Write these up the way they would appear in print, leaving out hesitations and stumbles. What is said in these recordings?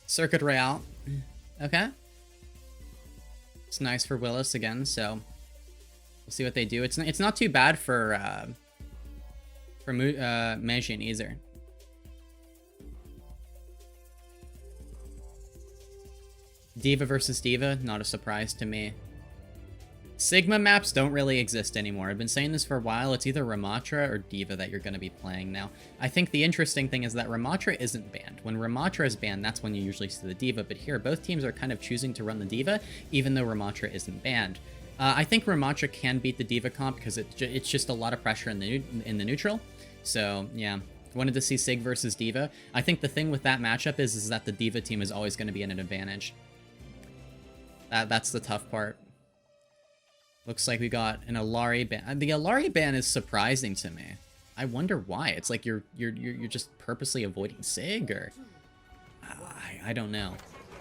Circuit Royale. Okay. It's nice for Willis again, so we'll see what they do. It's not too bad for Mejin either. Diva versus Diva, not a surprise to me. Sigma maps don't really exist anymore. I've been saying this for a while. It's either Ramatra or Diva that you're going to be playing now. I think the interesting thing is that Ramatra isn't banned. When Ramatra is banned, that's when you usually see the Diva. But here, both teams are kind of choosing to run the Diva, even though Ramatra isn't banned. I think Ramatra can beat the Diva comp because it's just a lot of pressure in the neutral. So, yeah. Wanted to see Sig versus Diva. I think the thing with that matchup is that the Diva team is always going to be in an advantage. That's the tough part. Looks like we got an Alari ban. The Alari ban is surprising to me. I wonder why. It's like you're just purposely avoiding Sig, or I don't know.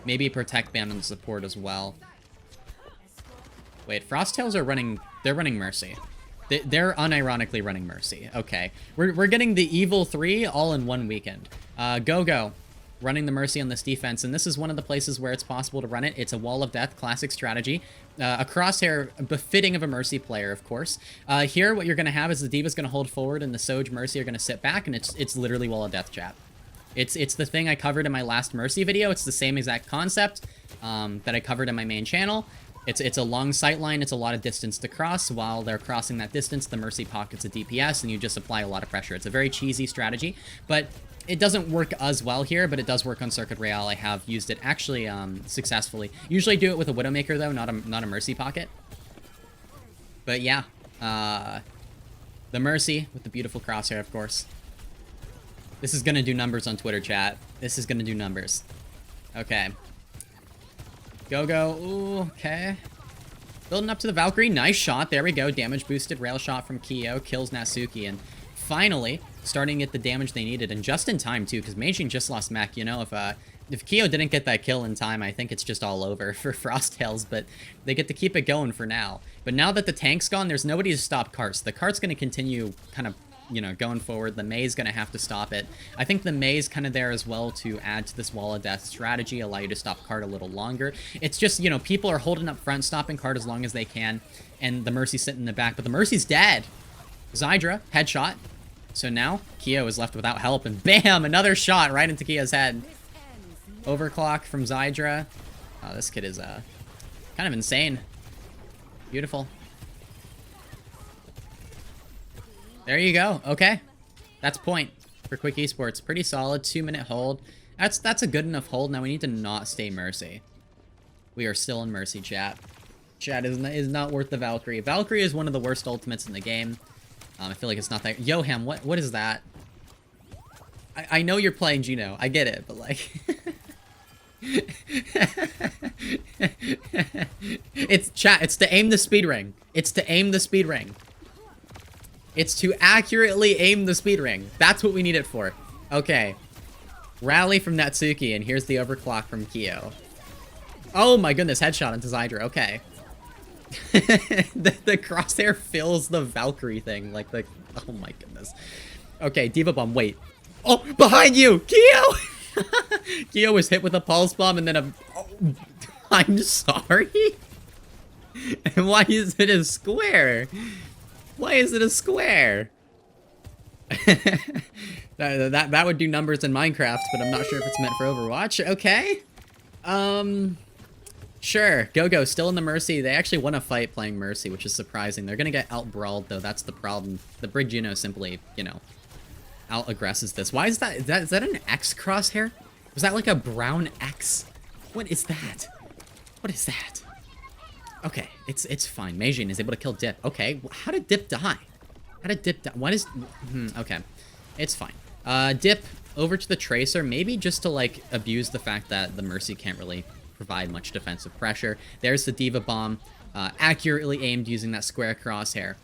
Maybe protect ban on the support as well. Wait, Frosttails are running. They're running Mercy. They're unironically running Mercy. Okay, we're getting the Evil 3 all in one weekend. Go. Running the Mercy on this defense, and this is one of the places where it's possible to run it. It's a Wall of Death, classic strategy. A crosshair befitting of a Mercy player, of course. Here, what you're going to have is the Diva's going to hold forward, and the Soj Mercy are going to sit back, and it's literally Wall of Death, chat. It's the thing I covered in my last Mercy video. It's the same exact concept that I covered in my main channel. It's a long sight line. It's a lot of distance to cross. While they're crossing that distance, the Mercy pockets a DPS, and you just apply a lot of pressure. It's a very cheesy strategy, but it doesn't work as well here, but it does work on Circuit Royale. I have used it actually successfully. Usually do it with a Widowmaker though, not a Mercy pocket. But yeah, the Mercy with the beautiful crosshair, of course. This is gonna do numbers on Twitter, chat. This is gonna do numbers. Okay. Go. Ooh, okay. Building up to the Valkyrie. Nice shot. There we go. Damage boosted rail shot from Kyo. Kills Nasuki. And finally, starting to get the damage they needed. And just in time, too, because Meijin just lost mech. You know, if Kyo didn't get that kill in time, I think it's just all over for Frosttails. But they get to keep it going for now. But now that the tank's gone, there's nobody to stop Karts. The Kart's going to continue kind of, you know, going forward. The Mei's going to have to stop it. I think the Mei's kind of there as well to add to this Wall of Death strategy, allow you to stop Kart a little longer. It's just, you know, people are holding up front, stopping Kart as long as they can, and the Mercy's sitting in the back, but the Mercy's dead. Zydra, headshot. So now, Kyo is left without help, and bam, another shot right into Kyo's head. Overclock from Zydra. Oh, this kid is, kind of insane. Beautiful. There you go. Okay. That's point for Quick Esports. Pretty solid. 2-minute hold. That's a good enough hold. Now we need to not stay Mercy. We are still in Mercy, chat. Chat is not worth the Valkyrie. Valkyrie is one of the worst ultimates in the game. I feel like it's not that... Yoham, what is that? I know you're playing Gino. I get it, but like... It's chat. It's to aim the speed ring. It's to aim the speed ring. It's to accurately aim the speed ring. That's what we need it for. Okay. Rally from Natsuki, and here's the overclock from Kyo. Oh my goodness, headshot into Zydra. Okay. the crosshair fills the Valkyrie thing. Like the... Oh my goodness. Okay, Diva Bomb, wait. Oh, behind you! Kyo! Kyo was hit with a pulse bomb and then a... Oh, I'm sorry? And why is it a square? Why is it a square? that would do numbers in Minecraft, but I'm not sure if it's meant for Overwatch. Okay. Sure. Go. Still in the Mercy. They actually won a fight playing Mercy, which is surprising. They're gonna get out-brawled, though. That's the problem. The Brig Juno simply, you know, out-aggresses this. Why is that? Is that an X crosshair? Was that like a brown X? What is that? What is that? Okay, it's fine. Meijin is able to kill Dip. Okay, how did Dip die? How did Dip die? What is... okay, it's fine. Dip over to the Tracer, maybe just to, like, abuse the fact that the Mercy can't really provide much defensive pressure. There's the Diva Bomb, accurately aimed using that square crosshair.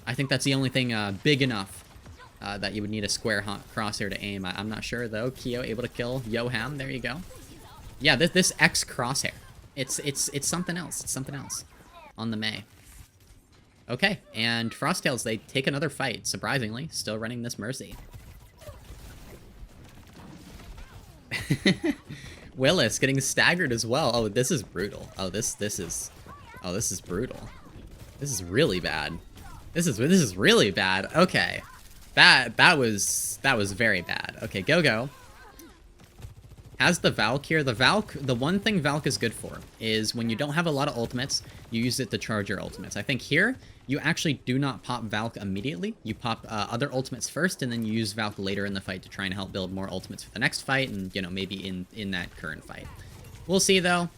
I think that's the only thing big enough that you would need a square crosshair to aim. I'm not sure, though. Kyo able to kill Yoham. There you go. Yeah, this X crosshair. It's something else. It's something else on the Mei. Okay, and Frosttails, they take another fight, surprisingly. Still running this Mercy. Willis getting staggered as well. Oh, this is brutal. Oh, this is brutal. This is really bad. This is really bad. Okay. That was very bad. Okay, go. Has the Valk here. The one thing Valk is good for is when you don't have a lot of ultimates, you use it to charge your ultimates. I think here, you actually do not pop Valk immediately. You pop other ultimates first, and then you use Valk later in the fight to try and help build more ultimates for the next fight, and, you know, maybe in that current fight. We'll see, though.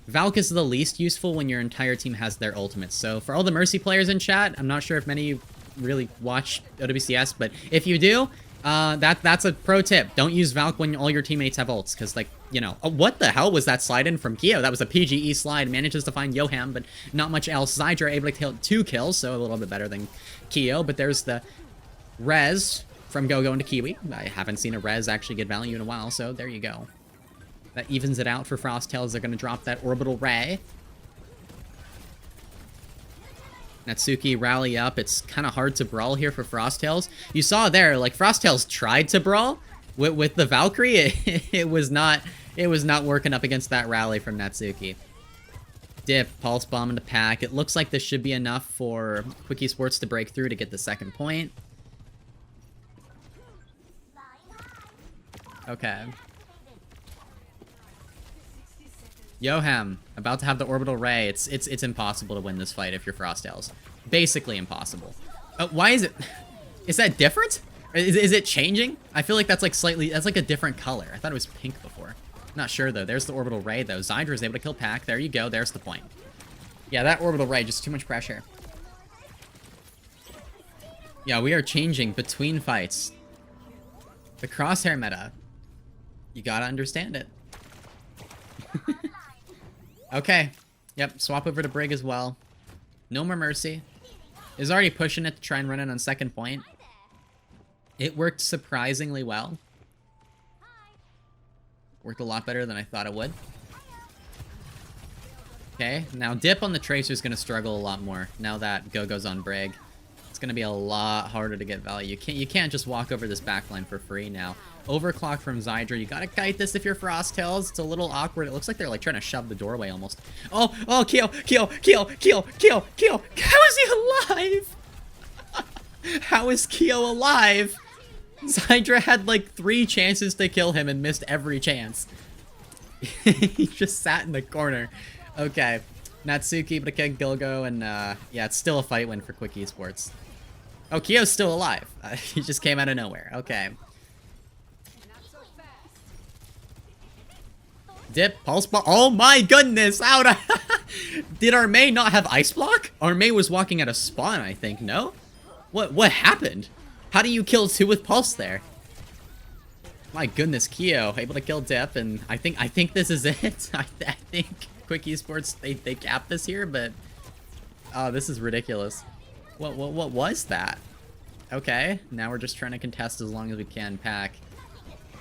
Valk is the least useful when your entire team has their ultimates. So for all the Mercy players in chat, I'm not sure if many of you really watch OWCS, but if you do, that's a pro tip. Don't use Valk when all your teammates have ults, because, like, you know, what the hell was that slide in from Keo? That was a PGE slide. Manages to find Yoham, but not much else. Zydra able to kill 2 kills, so a little bit better than Keo, but there's the res from Go into Kiwi. I haven't seen a res actually get value in a while, so there you go. That evens it out for Frosttails. They're going to drop that orbital ray. Natsuki rally up. It's kind of hard to brawl here for Frosttails. You saw there, like, Frosttails tried to brawl with the Valkyrie. It was not working up against that rally from Natsuki. Dip, Pulse Bomb into pack. It looks like this should be enough for Quick eSports to break through to get the second point. Okay. Yoham, about to have the orbital ray. It's impossible to win this fight if you're Frosttails. Basically impossible. Why is it? Is that different? Is it changing? I feel like that's like that's like a different color. I thought it was pink before. Not sure though. There's the orbital ray though. Zydra is able to kill Pack. There you go. There's the point. Yeah, that orbital ray, just too much pressure. Yeah, we are changing between fights. The crosshair meta. You gotta understand it. Okay. Yep, swap over to Brig as well. No more Mercy. Is already pushing it to try and run it on second point. It worked surprisingly well. Worked a lot better than I thought it would. Okay, now Dip on the Tracer is going to struggle a lot more now that Go-Go's on Brig. It's going to be a lot harder to get value. You can't just walk over this backline for free now. Overclock from Zydra. You gotta kite this if you're Frosttails. It's a little awkward. It looks like they're like trying to shove the doorway almost. Oh, Keo. How is he alive? How is Keo alive? Zydra had like 3 chances to kill him and missed every chance. He just sat in the corner. Okay. Natsuki, but a Gilgo, and yeah, it's still a fight win for Quick eSports. Oh, Keo's still alive. He just came out of nowhere. Okay. Dip, Pulse Bomb. Oh my goodness! Out! Did Armay not have Ice Block? Armay was walking at a spawn, I think. No? What happened? How do you kill 2 with Pulse there? My goodness, Keo able to kill Dip, and I think this is it. I think Quick eSports they cap this here, but oh, this is ridiculous. What was that? Okay, now we're just trying to contest as long as we can. Pack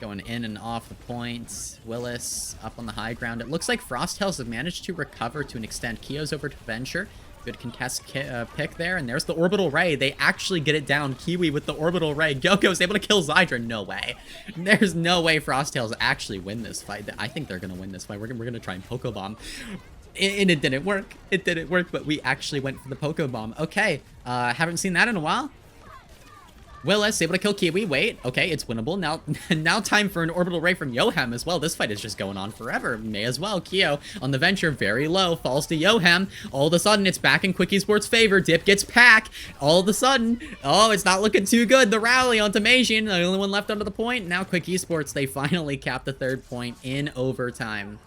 going in and off the points. Willis up on the high ground. It looks like Frosttails have managed to recover to an extent. Keo's over to Venture. Good contest pick there, and there's the orbital ray. They actually get it down. Kiwi with the orbital ray. Gogo's able to kill Zydra. No way. There's no way Frosttails actually win this fight. I think they're gonna win this fight. We're gonna try and Poke Bomb. And it didn't work. It didn't work, but we actually went for the Poke Bomb. Okay, haven't seen that in a while. Willis able to kill Kiwi. Wait, okay, it's winnable. Now time for an orbital ray from Yoham as well. This fight is just going on forever. May as well. Keo on the Venture, very low, falls to Yoham. All of a sudden, it's back in Quick eSports' favor. Dip gets Pack. All of a sudden, oh, it's not looking too good. The rally onto Meijin, the only one left under the point. Now Quick eSports, they finally cap the 3rd point in overtime.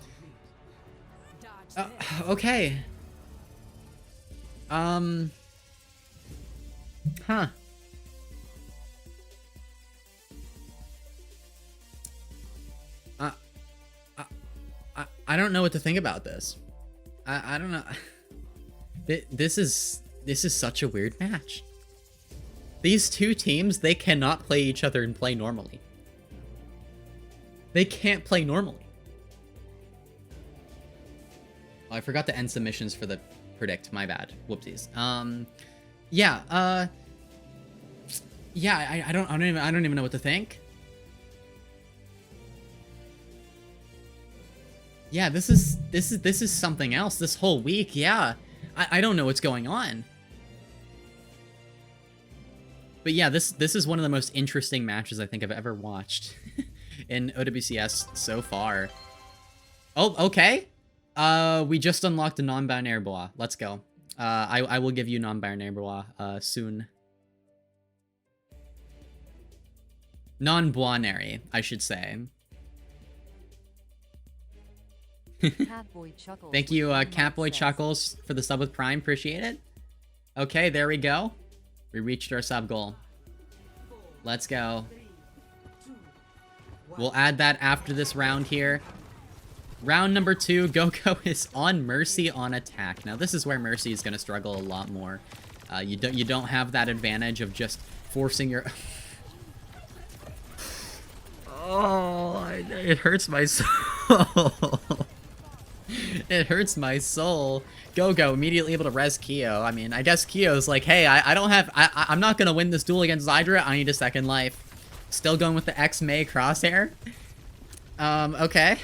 Okay. Huh. I don't know what to think about this. I don't know. This is such a weird match. These 2 teams, they cannot play each other and play normally. They can't play normally. Oh, I forgot to end submissions for the predict. My bad. Whoopsies. Yeah. Yeah. I don't even know what to think. Yeah, this is something else. This whole week, yeah. I don't know what's going on. But yeah, this is one of the most interesting matches I think I've ever watched in OWCS so far. Oh, okay. We just unlocked a non-binary bois. Let's go. I will give you non-binary bois soon. Non-binary, I should say. Thank you, Catboy Chuckles, for the sub with Prime. Appreciate it. Okay, there we go. We reached our sub goal. Let's go. We'll add that after this round here. Round number 2, Goku is on Mercy on attack. Now, this is where Mercy is going to struggle a lot more. You don't have that advantage of just forcing your... Oh, it hurts my soul. It hurts my soul. Go immediately able to res Kyo. I mean, I guess Kyo's like, hey, I'm not gonna win this duel against Zydra. I need a second life. Still going with the X-May crosshair. Okay.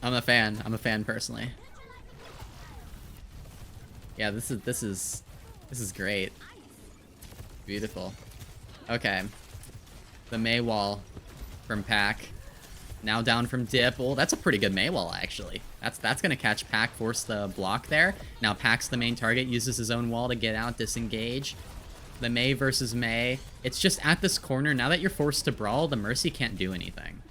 I'm a fan personally. Yeah, this is great. Beautiful. Okay. The May wall from Pack. Now down from Dip. Oh, that's a pretty good May wall, actually. That's gonna catch Pack, force the block there. Now Pack's the main target, uses his own wall to get out, disengage. The May versus May. It's just at this corner, now that you're forced to brawl, the Mercy can't do anything.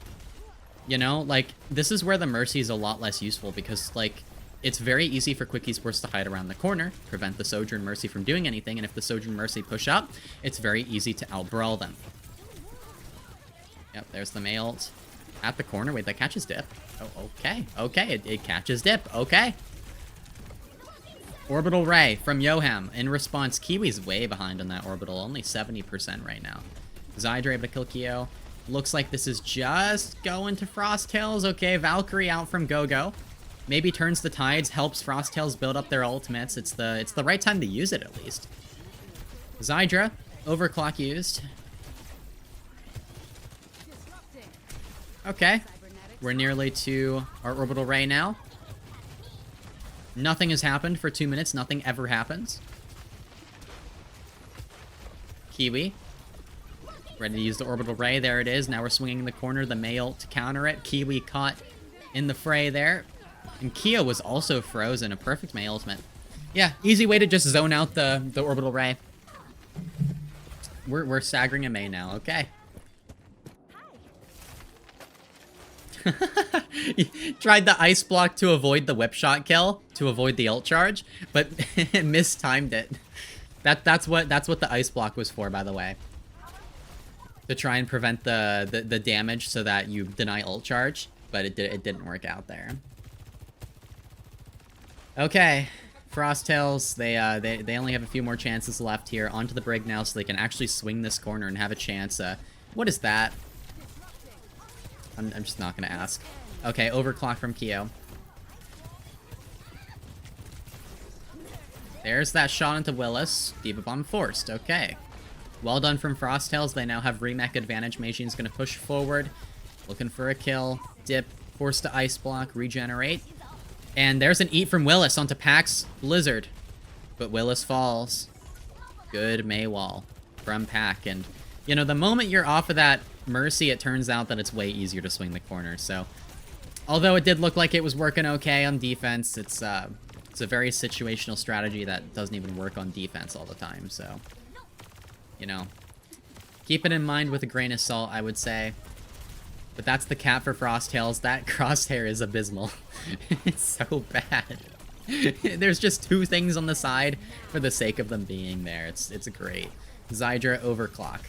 You know, like, this is where the Mercy is a lot less useful because, like, it's very easy for Quick eSports to hide around the corner, prevent the Sojourn Mercy from doing anything, and if the Sojourn Mercy push up, it's very easy to out-brawl them. Yep, there's the May ult. At the corner. Wait, that catches Dip. Oh, okay. Okay, it catches Dip. Okay. Orbital Ray from Yoham. In response, Kiwi's way behind on that orbital. Only 70% right now. Zydra able to kill Kyo. Looks like this is just going to Frosttails. Okay, Valkyrie out from Go-Go. Maybe turns the tides, helps Frosttails build up their ultimates. It's the right time to use it, at least. Zydra. Overclock used. Okay. We're nearly to our orbital ray now. Nothing has happened for 2 minutes. Nothing ever happens. Kiwi. Ready to use the orbital ray. There it is. Now we're swinging in the corner. The May ult to counter it. Kiwi caught in the fray there. And Kyo was also frozen. A perfect May ultimate. Yeah, easy way to just zone out the orbital ray. We're staggering a May now. Okay. Tried the ice block to avoid the whip shot kill, to avoid the ult charge, but mistimed it. That's what the ice block was for, by the way. To try and prevent the damage so that you deny ult charge, but it didn't work out there. Okay, Frosttails, they only have a few more chances left here. Onto the brig now so they can actually swing this corner and have a chance. What is that? I'm just not gonna ask. Okay, overclock from Kyo. There's that shot into Willis. Diva Bomb forced. Okay. Well done from Frosttails. They now have remech advantage. Meijin's gonna push forward. Looking for a kill. Dip. Forced to ice block. Regenerate. And there's an eat from Willis onto Pack's Blizzard. But Willis falls. Good May wall from Pack. And, you know, the moment you're off of that Mercy, it turns out that it's way easier to swing the corner. So, although it did look like it was working okay on defense, it's a very situational strategy that doesn't even work on defense all the time. So, you know, keep it in mind with a grain of salt, I would say. But that's the cap for Frosttails. That crosshair is abysmal. It's so bad. There's just 2 things on the side for the sake of them being there. It's great. Zydra overclock.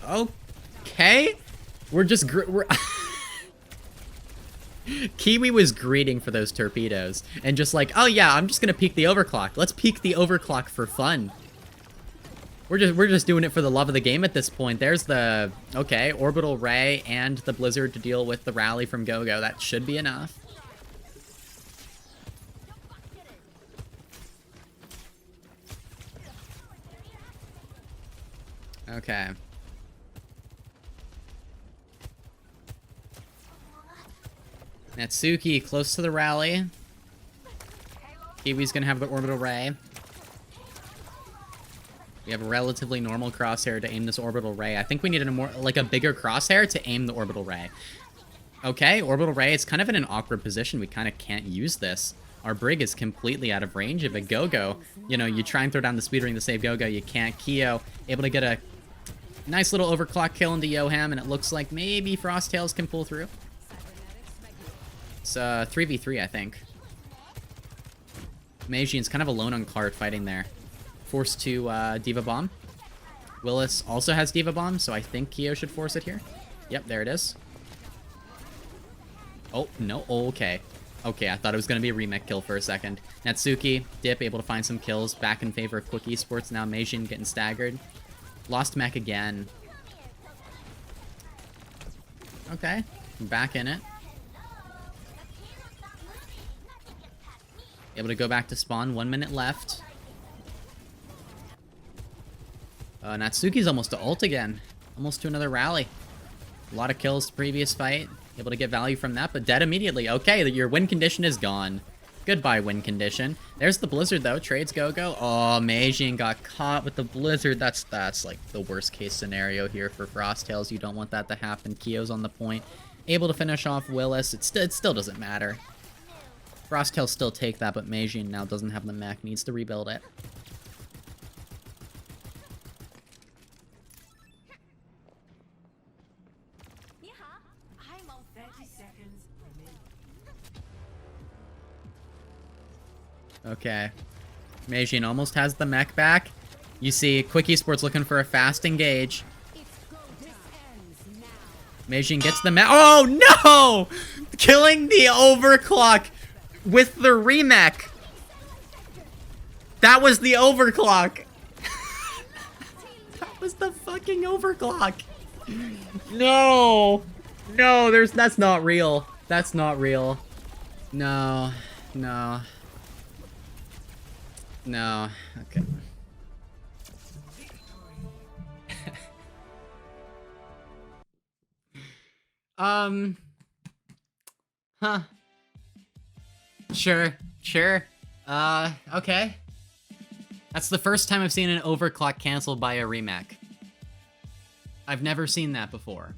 Okay. We're Kiwi was greeting for those torpedoes and just like, oh yeah, I'm just gonna peek the overclock. Let's peek the overclock for fun. We're just doing it for the love of the game at this point. There's the okay orbital ray and the blizzard to deal with the rally from Go-Go. That should be enough. Okay. Natsuki close to the rally. Kiwi's gonna have the orbital ray. We have a relatively normal crosshair to aim this orbital ray. I think we needed a bigger crosshair to aim the orbital ray. Okay, orbital ray, it's kind of in an awkward position. We kind of can't use this. Our Brig is completely out of range of a Go-Go. You know, you try and throw down the speed ring to save Go-Go, you can't. Kyo able to get a nice little overclock kill into Yoham, and it looks like maybe Frosttails can pull through. It's 3v3, I think. Meijin's kind of alone on cart fighting there. Forced to Diva Bomb. Willis also has Diva Bomb, so I think Kyo should force it here. Yep, there it is. Oh, no. Oh, okay. Okay, I thought it was going to be a remake kill for a second. Natsuki, Dip, able to find some kills. Back in favor of Quick Esports. Now Meijin getting staggered. Lost mech again. Okay, back in it. Able to go back to spawn. 1 minute left. Natsuki's almost to ult again. Almost to another rally. A lot of kills previous fight. Able to get value from that, but dead immediately. Okay, your win condition is gone. Goodbye, win condition. There's the blizzard, though. Trades go-go. Oh, Meijin got caught with the blizzard. That's like the worst case scenario here for Frosttails. You don't want that to happen. Kyo's on the point. Able to finish off Willis. It still doesn't matter. Frosttails still take that, but Meijin now doesn't have the mech. Needs to rebuild it. Okay. Meijin almost has the mech back. You see Quick Esports looking for a fast engage. Meijin gets the mech. Oh, no! Killing the overclock with the remech. That was the overclock. That was the fucking overclock. No. No, that's not real. That's not real. No. No. No. Okay. Huh. Sure. Okay. That's the first time I've seen an overclock canceled by a remake. I've never seen that before.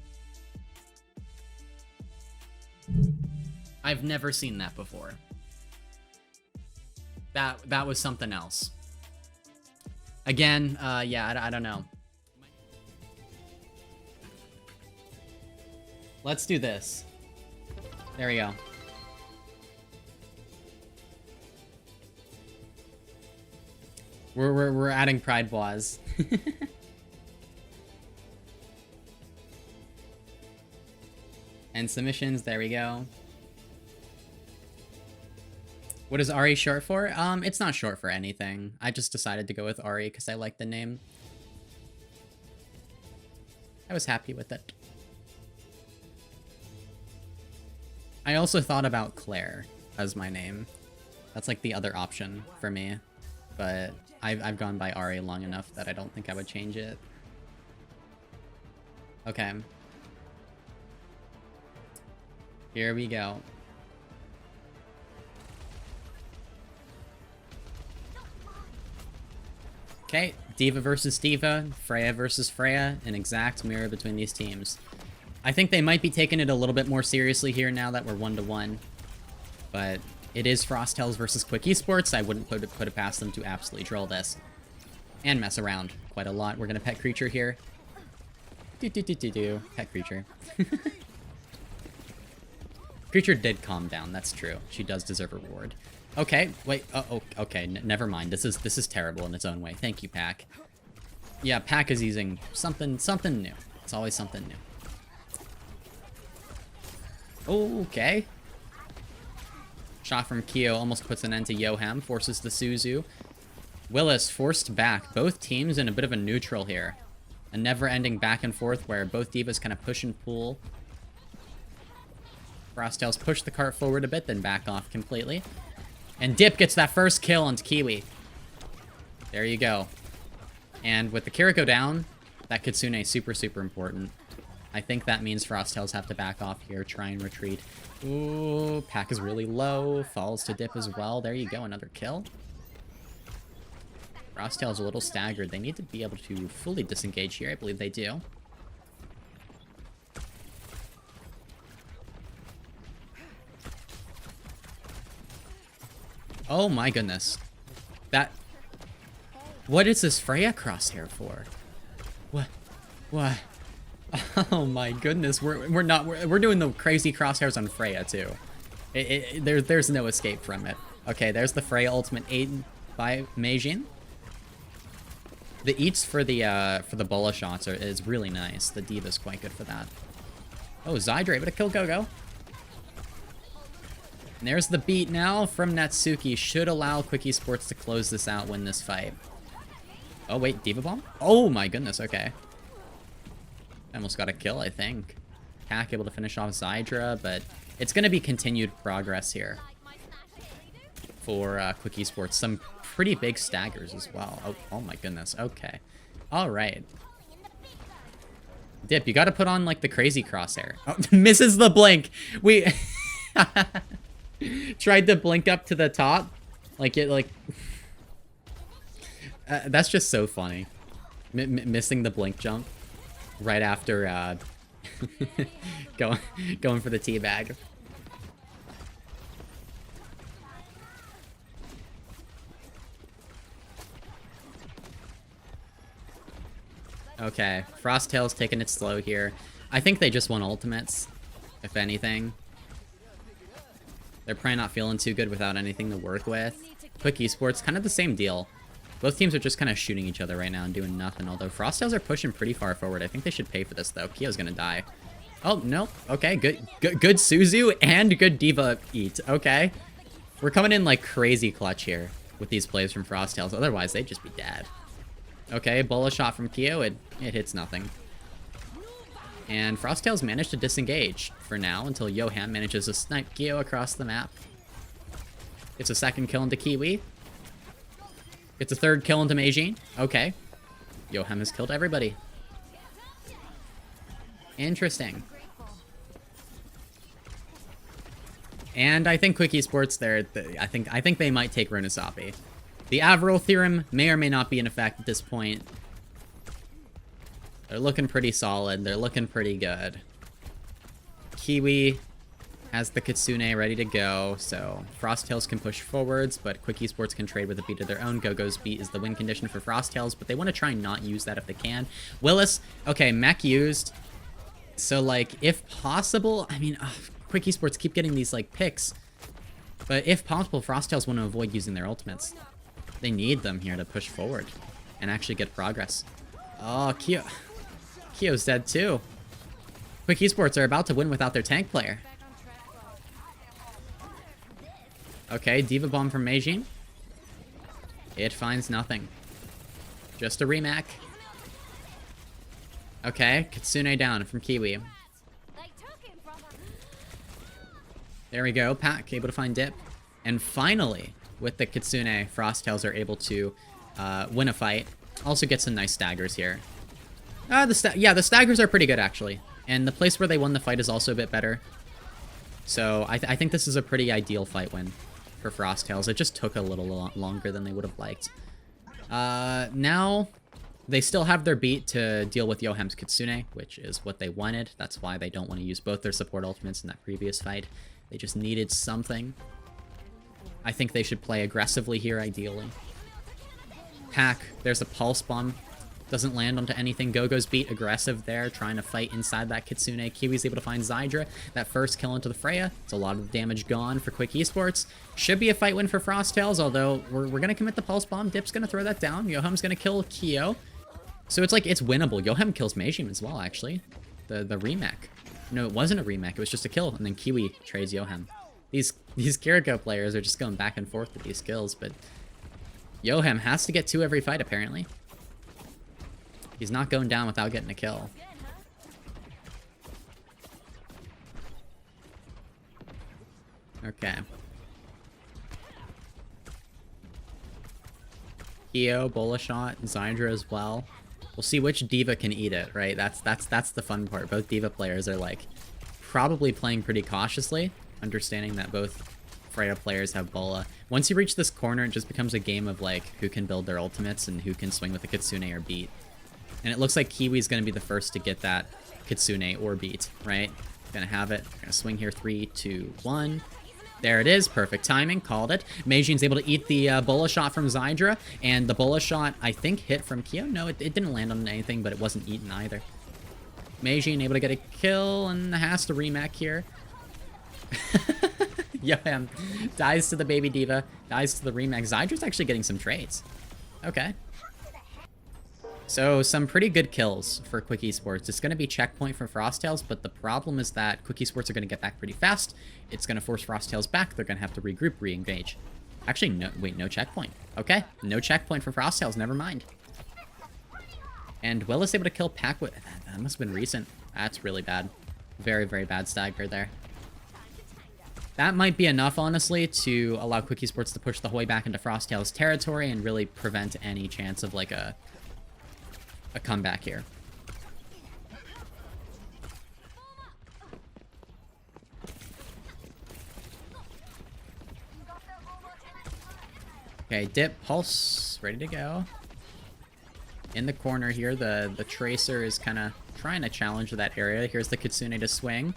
I've never seen that before. That was something else. Again, yeah, I don't know. Let's do this. There we go. We're adding Pride Bois. And submissions, there we go. What is Ari short for? It's not short for anything. I just decided to go with Ari because I like the name. I was happy with it. I also thought about Claire as my name. That's like the other option for me. But I've gone by Ari long enough that I don't think I would change it. Okay. Here we go. Okay, Diva versus Diva, Freya versus Freya, an exact mirror between these teams. I think they might be taking it a little bit more seriously here now that we're 1-1. But it is Frosttails versus Quick Esports. I wouldn't put it past them to absolutely troll this. And mess around quite a lot. We're gonna pet creature here. Pet creature. Creature did calm down, that's true. She does deserve a reward. Okay, wait, oh, okay, never mind. This is terrible in its own way. Thank you, Pack. Yeah, Pack is using something new. It's always something new. Okay. Shot from Kyo almost puts an end to Yoham, forces the Suzu. Willis forced back. Both teams in a bit of a neutral here. A never-ending back and forth where both divas kind of push and pull. Frosttails push the cart forward a bit, then back off completely. And Dip gets that first kill onto Kiwi. There you go. And with the Kiriko down, that Kitsune is super, super important. I think that means Frosttails have to back off here, try and retreat. Ooh, Pack is really low. Falls to dip as well. There you go, another kill. Frosttails a little staggered. They need to be able to fully disengage here. I believe they do. Oh my goodness. That... What is this Freya crosshair for? What? What? Oh my goodness. We're doing the crazy crosshairs on Freya too. There's no escape from it. Okay, there's the Freya ultimate 8 by Meijin. The eats for the bola shots is really nice. The D.Va's quite good for that. Oh, Zydra able to kill Gogo. And there's the beat now from Natsuki. Should allow Quick Esports to close this out, win this fight. Oh, wait, D.Va Bomb? Oh, my goodness, okay. Almost got a kill, I think. Pack able to finish off Zydra, but it's going to be continued progress here for Quick Esports. Some pretty big staggers as well. Oh my goodness, okay. All right. Dip, you got to put on, like, the crazy crosshair. Oh, misses the blink. We... Tried to blink up to the top. That's just so funny. Missing the blink jump right after going for the teabag. Okay, Frosttail's taking it slow here. I think they just want ultimates, if anything. They're probably not feeling too good without anything to work with. Quick Esports, kind of the same deal. Both teams are just kind of shooting each other right now and doing nothing, although Frosttails are pushing pretty far forward. I think they should pay for this, though. Kyo's gonna die. Oh, no. Okay, good Suzu and good D.Va eat. Okay. We're coming in like crazy clutch here with these plays from Frosttails. Otherwise, they'd just be dead. Okay, bola shot from Kyo. It hits nothing. And Frosttails managed to disengage for now until Yoham manages to snipe Kyo across the map. It's a second kill into Kiwi. It's a third kill into Meijin. Okay. Yoham has killed everybody. Interesting. And I think Quick Esports I think they might take Runasapi. The Averil theorem may or may not be in effect at this point. They're looking pretty solid. They're looking pretty good. Kiwi has the Kitsune ready to go, so Frosttails can push forwards, but Quick Esports can trade with a beat of their own. Gogo's beat is the win condition for Frosttails, but they want to try and not use that if they can. Willis, okay, mech used. So, like, if possible, I mean, Quick Esports keep getting these, like, picks. But if possible, Frosttails want to avoid using their ultimates. They need them here to push forward and actually get progress. Oh, Kyo's dead too. Quick Esports are about to win without their tank player. Okay, D.Va Bomb from Meijin. It finds nothing. Just a remac. Okay, Kitsune down from Kiwi. There we go, Pack able to find dip. And finally, with the Kitsune, Frosttails are able to win a fight. Also get some nice staggers here. The staggers are pretty good, actually. And the place where they won the fight is also a bit better. So I think this is a pretty ideal fight win for Frosttails. It just took a little longer than they would have liked. Now, they still have their beat to deal with Yoham's Kitsune, which is what they wanted. That's why they don't want to use both their support ultimates in that previous fight. They just needed something. I think they should play aggressively here, ideally. Pack, there's a pulse bomb. Doesn't land onto anything. Gogo's beat aggressive there, trying to fight inside that Kitsune. Kiwi's able to find Zydra. That first kill into the Freya. It's a lot of damage gone for Quick Esports. Should be a fight win for Frosttails, although we're going to commit the pulse bomb. Dip's going to throw that down. Yoham's going to kill Kyo. So it's like, it's winnable. Yoham kills Meijin as well, actually. The remake. No, it wasn't a remake. It was just a kill, and then Kiwi trades Yoham. These Kiriko players are just going back and forth with these kills, but Yoham has to get 2 every fight, apparently. He's not going down without getting a kill. Okay. Kyo, bola shot, Zydra as well. We'll see which diva can eat it, right? That's the fun part. Both diva players are like probably playing pretty cautiously, understanding that both Freya players have Bola. Once you reach this corner, it just becomes a game of like who can build their ultimates and who can swing with the Kitsune or beat. And it looks like Kiwi's gonna be the first to get that Kitsune or beat, right? Gonna have it. Gonna swing here. 3, 2, 1. There it is. Perfect timing. Called it. Meijin's able to eat the Bola shot from Zydra. And the Bola shot, I think, hit from Kyo. No, it didn't land on anything, but it wasn't eaten either. Meijin able to get a kill and has to remake here. Yoham dies to the baby diva. Dies to the remake. Zydra's actually getting some trades. Okay. So, some pretty good kills for Quick Esports. It's going to be checkpoint for Frosttails, but the problem is that Quick Esports are going to get back pretty fast. It's going to force Frosttails back. They're going to have to regroup, re-engage. Actually, no, wait, no checkpoint. Okay, no checkpoint for Frosttails, never mind. And Will is able to kill Pac with... That must have been recent. That's really bad. Very, very bad stagger there. That might be enough, honestly, to allow Quick Esports to push the Hoi back into Frosttails' territory and really prevent any chance of, like, a comeback here. Okay, dip, pulse, ready to go. In the corner here, the Tracer is kind of trying to challenge that area. Here's the Kitsune to swing.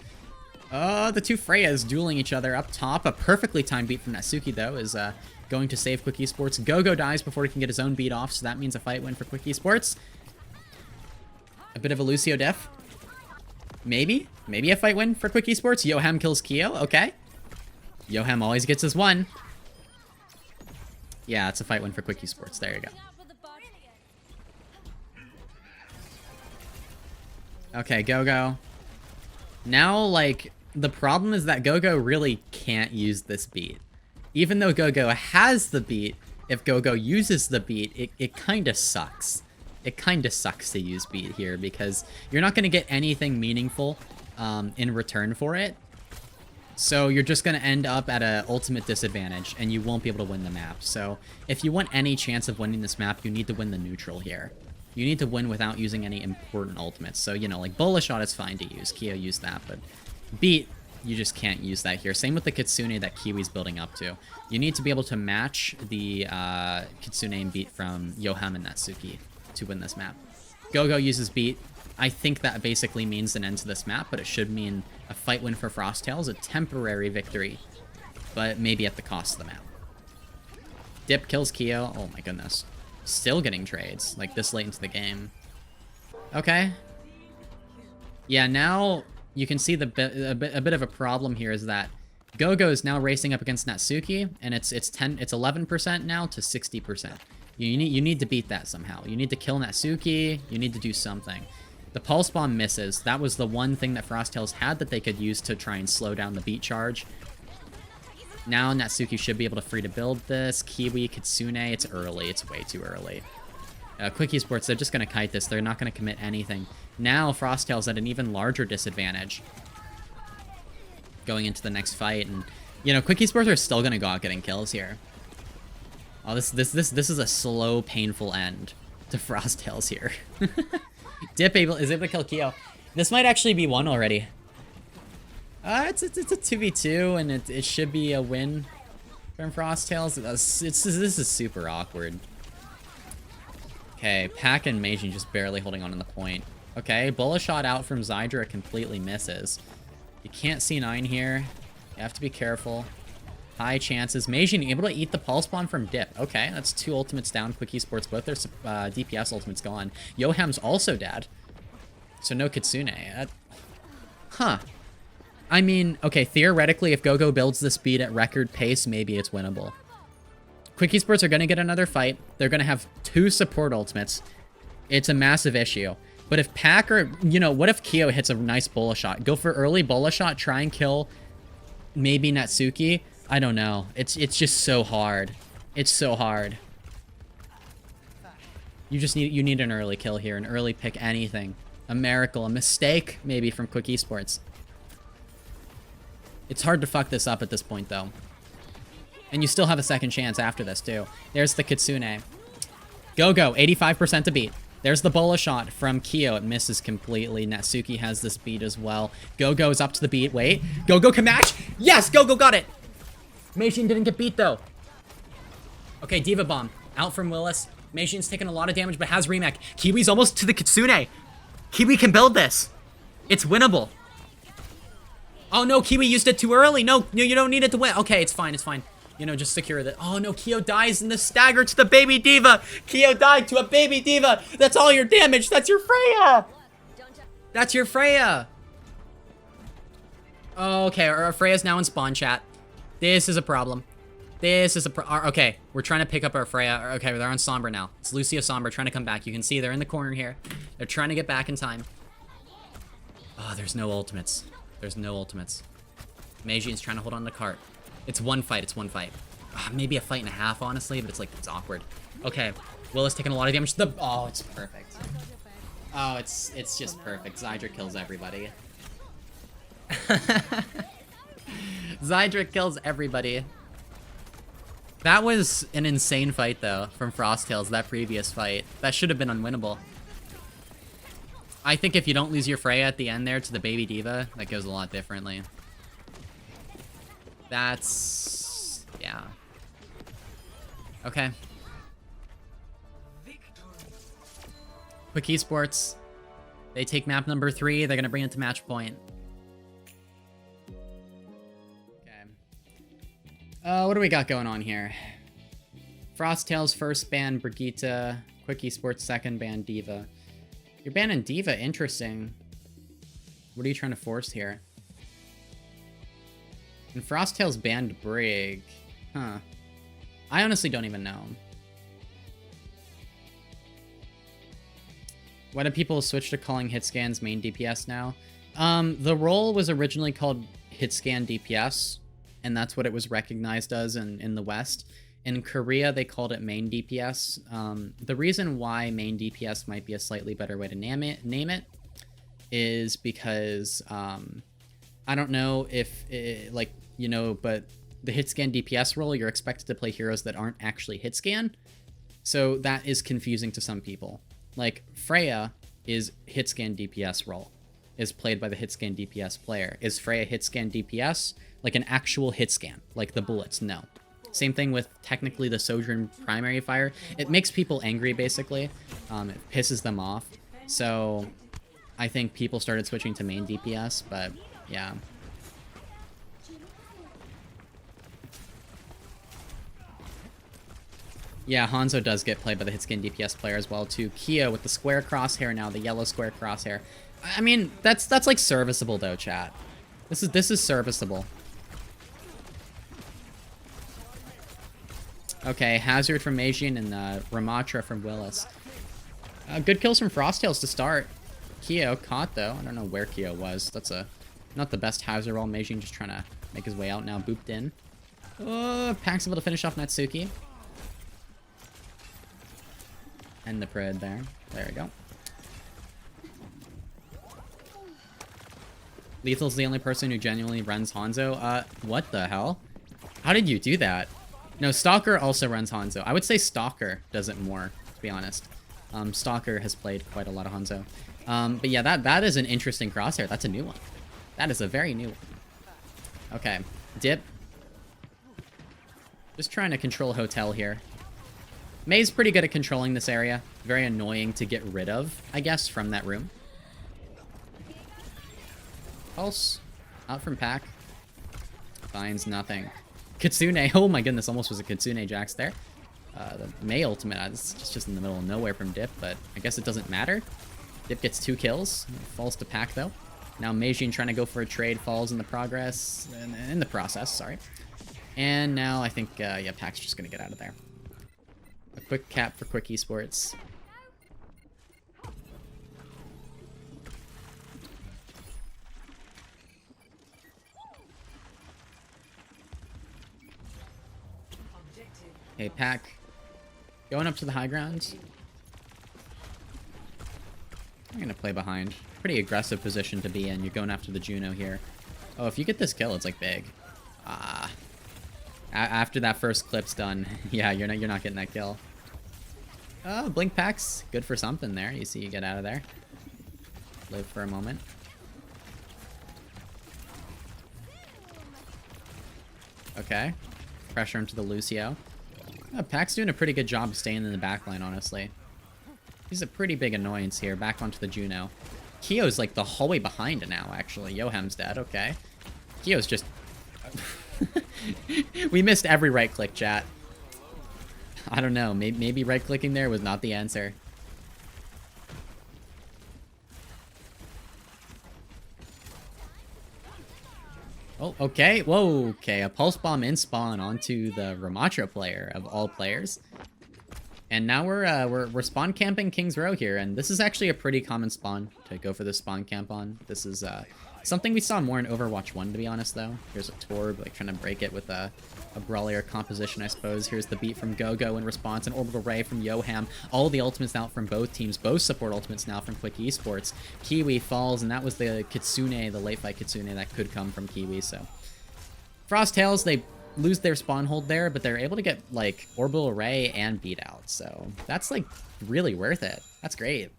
Oh, the two Freyas dueling each other up top. A perfectly timed beat from Natsuki, though, is going to save Quick Esports. Gogo dies before he can get his own beat off, so that means a fight win for Quick Esports. A bit of a Lucio def. Maybe a fight win for Quick Esports. Yoham kills Kyo. Okay. Yoham always gets his one. Yeah, it's a fight win for Quick Esports. There you go. Okay, Gogo. Now, like, the problem is that Gogo really can't use this beat. Even though Gogo has the beat, if Gogo uses the beat, it kind of sucks. It kind of sucks to use beat here because you're not going to get anything meaningful in return for it. So you're just going to end up at an ultimate disadvantage and you won't be able to win the map. So if you want any chance of winning this map, you need to win the neutral here. You need to win without using any important ultimates. So, you know, like Bola shot is fine to use. Kyo used that, but beat, you just can't use that here. Same with the Kitsune that Kiwi's building up to. You need to be able to match the Kitsune and beat from Yoham and Natsuki to win this map. Gogo uses beat. I think that basically means an end to this map, but it should mean a fight win for Frosttails, a temporary victory, but maybe at the cost of the map. Dip kills Kyo. Oh my goodness. Still getting trades, like this late into the game. Okay. Yeah, now you can see a bit of a problem here is that Gogo is now racing up against Natsuki, and it's 11% now to 60%. You need to beat that somehow. You need to kill Natsuki. You need to do something. The Pulse Bomb misses. That was the one thing that Frosttails had that they could use to try and slow down the beat charge. Now Natsuki should be able to free to build this. Kiwi, Kitsune, it's early. It's way too early. Quick Esports, they're just going to kite this. They're not going to commit anything. Now Frosttails at an even larger disadvantage going into the next fight. And, you know, Quick Esports are still going to go out getting kills here. Oh, this is a slow, painful end to Frosttails here. Dip is able to kill Kyo. This might actually be one already. It's a 2v2, and it should be a win from Frosttails. This is super awkward. Okay, Pac and Meijin just barely holding on the point. Okay, Bola shot out from Zydra completely misses. You can't C9 here. You have to be careful. High chances. Meijin able to eat the Pulse Bomb from Dip. Okay, that's 2 ultimates down. Quick Esports, both their DPS ultimates gone. Yoham's also dead. So no Kitsune. Huh. I mean, okay, theoretically, if Gogo builds this beat at record pace, maybe it's winnable. Quick Esports are going to get another fight. They're going to have 2 support ultimates. It's a massive issue. But if Pac or, you know, what if Kyo hits a nice Bola shot? Go for early Bola shot, try and kill maybe Natsuki. I don't know. It's just so hard. It's so hard. You need an early kill here, an early pick anything. A miracle, a mistake maybe from Quick Esports. It's hard to fuck this up at this point, though. And you still have a second chance after this, too. There's the Kitsune. Gogo, 85% to beat. There's the bola shot from Kyo. It misses completely. Natsuki has this beat as well. Go-Go is up to the beat. Wait. Go-Go can match. Yes, Go-Go got it. Meijin didn't get beat, though. Okay, Diva Bomb. Out from Willis. Meijin's taking a lot of damage, but has remake. Kiwi's almost to the Kitsune. Kiwi can build this. It's winnable. Oh, no, Kiwi used it too early. No, you don't need it to win. Okay, it's fine, it's fine. You know, just secure that. Oh, no, Kyo dies in the stagger to the baby Diva. Kyo died to a baby Diva. That's all your damage. That's your Freya. That's your Freya. Okay, our Freya's now in spawn chat. This is a problem. This is a okay, we're trying to pick up our Freya. Okay, they're on Sombra now. It's Lucia Sombra trying to come back. You can see they're in the corner here. They're trying to get back in time. Oh, there's no ultimates. There's no ultimates. Meijin's trying to hold on to the cart. It's one fight. It's one fight. Maybe a fight and a half, honestly, but it's like, it's awkward. Okay, Willis taking a lot of damage to the... Oh, it's perfect. Oh, it's just perfect. Zydra kills everybody. Zydra kills everybody. That was an insane fight, though, from Frosttails, that previous fight. That should have been unwinnable. I think if you don't lose your Freya at the end there to the baby Diva, that goes a lot differently. That's... yeah. Okay. Quick eSports. They take map number 3. They're going to bring it to match point. What do we got going on here? Frosttails first ban Brigitte. Quick eSports second ban Diva. You're banning Diva, interesting. What are you trying to force here? And Frosttails banned Brig. Huh. I honestly don't even know. Why do people switch to calling Hitscan's main DPS now? The role was originally called Hitscan DPS, and that's what it was recognized as in the West. In Korea, they called it main DPS. The reason why main DPS might be a slightly better way to name it is because, I don't know if, but the Hitscan DPS role, you're expected to play heroes that aren't actually Hitscan. So that is confusing to some people. Like, Freya is Hitscan DPS role, is played by the Hitscan DPS player. Is Freya Hitscan DPS? Like an actual Hitscan, like the bullets? No. Same thing with technically the Sojourn primary fire. It makes people angry, basically. It pisses them off. So I think people started switching to main DPS, but yeah. Yeah, Hanzo does get played by the Hitscan DPS player as well, too. Kia with the square crosshair now, the yellow square crosshair. I mean, that's like serviceable, though, chat. This is serviceable. Okay, Hazard from Meijin and Ramatra from Willis. Good kills from Frosttails to start. Kyo caught, though. I don't know where Kyo was. That's not the best Hazard roll. Meijin just trying to make his way out now. Booped in. Pack's able to finish off Natsuki. And the Prid there. There we go. Lethal's the only person who genuinely runs Hanzo. What the hell? How did you do that? No, Stalker also runs Hanzo. I would say Stalker does it more, to be honest. Stalker has played quite a lot of Hanzo. But yeah, that is an interesting crosshair. That's a new one. That is a very new one. Okay. Dip. Just trying to control Hotel here. May's pretty good at controlling this area. Very annoying to get rid of, I guess, from that room. Pulse. Out from Pack. Finds nothing. Kitsune. Oh my goodness, almost was a Kitsune Jax there. The Mei ultimate. It's just in the middle of nowhere from Dip, but I guess it doesn't matter. Dip gets 2 kills. Falls to Pack, though. Now Meijin trying to go for a trade. Falls in the process, sorry. And now I think, yeah, Pack's just going to get out of there. A quick cap for Quick eSports. Okay, Pack. Going up to the high ground. I'm going to play behind. Pretty aggressive position to be in. You're going after the Juno here. Oh, if you get this kill, it's like big. After that first clip's done, yeah, you're not getting that kill. Oh, blink packs. Good for something there. You see you get out of there. Live for a moment. Okay. Pressure him to the Lucio. Pack's doing a pretty good job of staying in the backline, honestly. He's a pretty big annoyance here. Back onto the Juno. Kyo's like the whole way behind now, actually. Yoham's dead. Okay. Kyo's just... We missed every right-click, chat. I don't know. Maybe right-clicking there was not the answer. Oh, okay. Whoa, okay. A Pulse Bomb in spawn onto the Ramatra player of all players. And now we're spawn camping King's Row here, and this is actually a pretty common spawn to go for the spawn camp on. This is something we saw more in Overwatch 1, to be honest, though. Here's a Torb, like, trying to break it with a Brawlier composition, I suppose. Here's the beat from Gogo in response, an Orbital Ray from Yoham. All the ultimates now from both teams. Both support ultimates now from Quick eSports. Kiwi falls, and that was the Kitsune, the late fight Kitsune that could come from Kiwi, so... Frost Tails, they lose their spawn hold there, but they're able to get, like, Orbital Array and Beat Out, so that's, like, really worth it. That's great.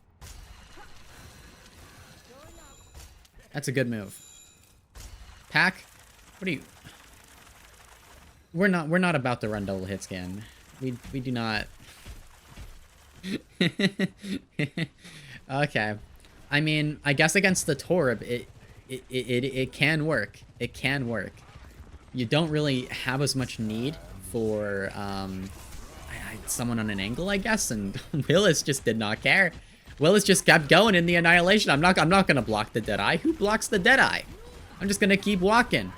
That's a good move. Pack, what are you... We're not about to run double hit scan. We do not... Okay. I mean, I guess against the Torb, it can work. It can work. You don't really have as much need for someone on an angle, I guess, and Willis just did not care. Willis just kept going in the Annihilation. I'm not gonna block the Deadeye. Who blocks the Deadeye? I'm just gonna keep walking.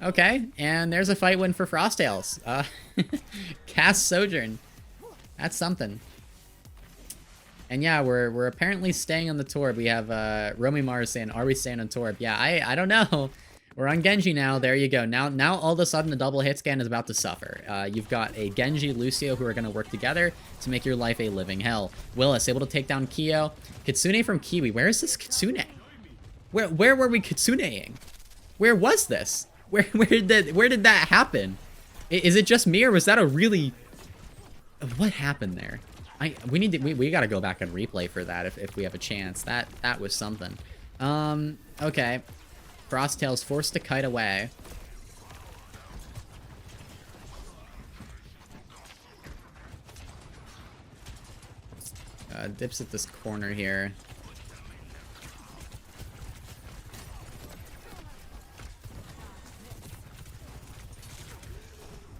Okay, and there's a fight win for Frosttails. Cast Sojourn. That's something. And yeah, we're apparently staying on the Torb. We have Romy Mars saying, "Are we staying on Torb?" Yeah, I don't know. We're on Genji now. There you go. Now all of a sudden the double hit scan is about to suffer. You've got a Genji, Lucio who are going to work together to make your life a living hell. Willis able to take down Kyo. Kitsune from Kiwi. Where is this Kitsune? Where were we Kitsuneing? Where was this? Where did that happen? Is it just me, or was that a really... What happened there? We gotta go back and replay for that if we have a chance. That was something. Okay. Frosttail's forced to kite away. Dips at this corner here.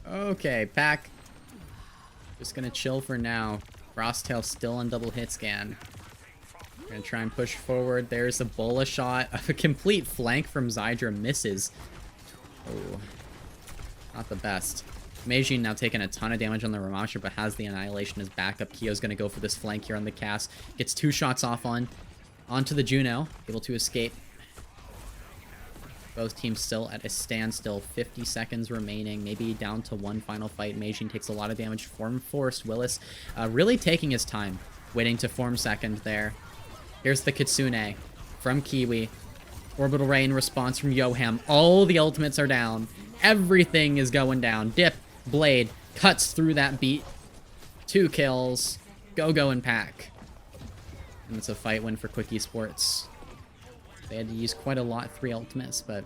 Okay, Pack. Just gonna chill for now. Frosttail still on double hit scan. Gonna try and push forward. There's a Bola shot. A complete flank from Zydra misses. Oh, not the best. Meijin now taking a ton of damage on the Ramatra, but has the Annihilation as backup. Kyo's gonna go for this flank here on the cast. Gets 2 shots off onto the Juno. Able to escape. Both teams still at a standstill. 50 seconds remaining. Maybe down to one final fight. Meijin takes a lot of damage. Form forced. Willis really taking his time. Waiting to form second there. Here's the Kitsune from Kiwi. Orbital Ray in response from Yoham. All the ultimates are down. Everything is going down. Dip, Blade, cuts through that beat. 2 kills. Go and Pack. And it's a fight win for Quick eSports. They had to use quite a lot, 3 ultimates, but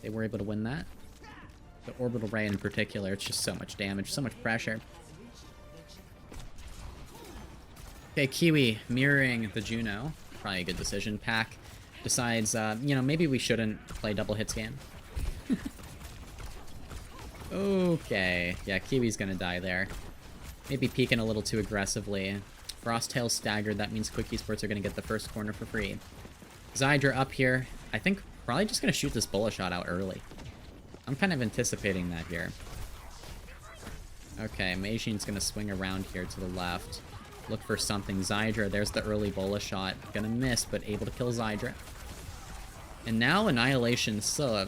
they were able to win that. The Orbital Ray in particular, it's just so much damage, so much pressure. Okay, Kiwi mirroring the Juno. Probably a good decision. Pack decides, you know, maybe we shouldn't play double hit scan. Okay. Yeah, Kiwi's gonna die there. Maybe peeking a little too aggressively. Frosttail staggered. That means Quick eSports are gonna get the first corner for free. Zydra up here. I think probably just gonna shoot this Bola shot out early. I'm kind of anticipating that here. Okay, Meijin's gonna swing around here to the left. Look for something. Zydra, there's the early Bola shot. Gonna miss, but able to kill Zydra. And now Annihilation, still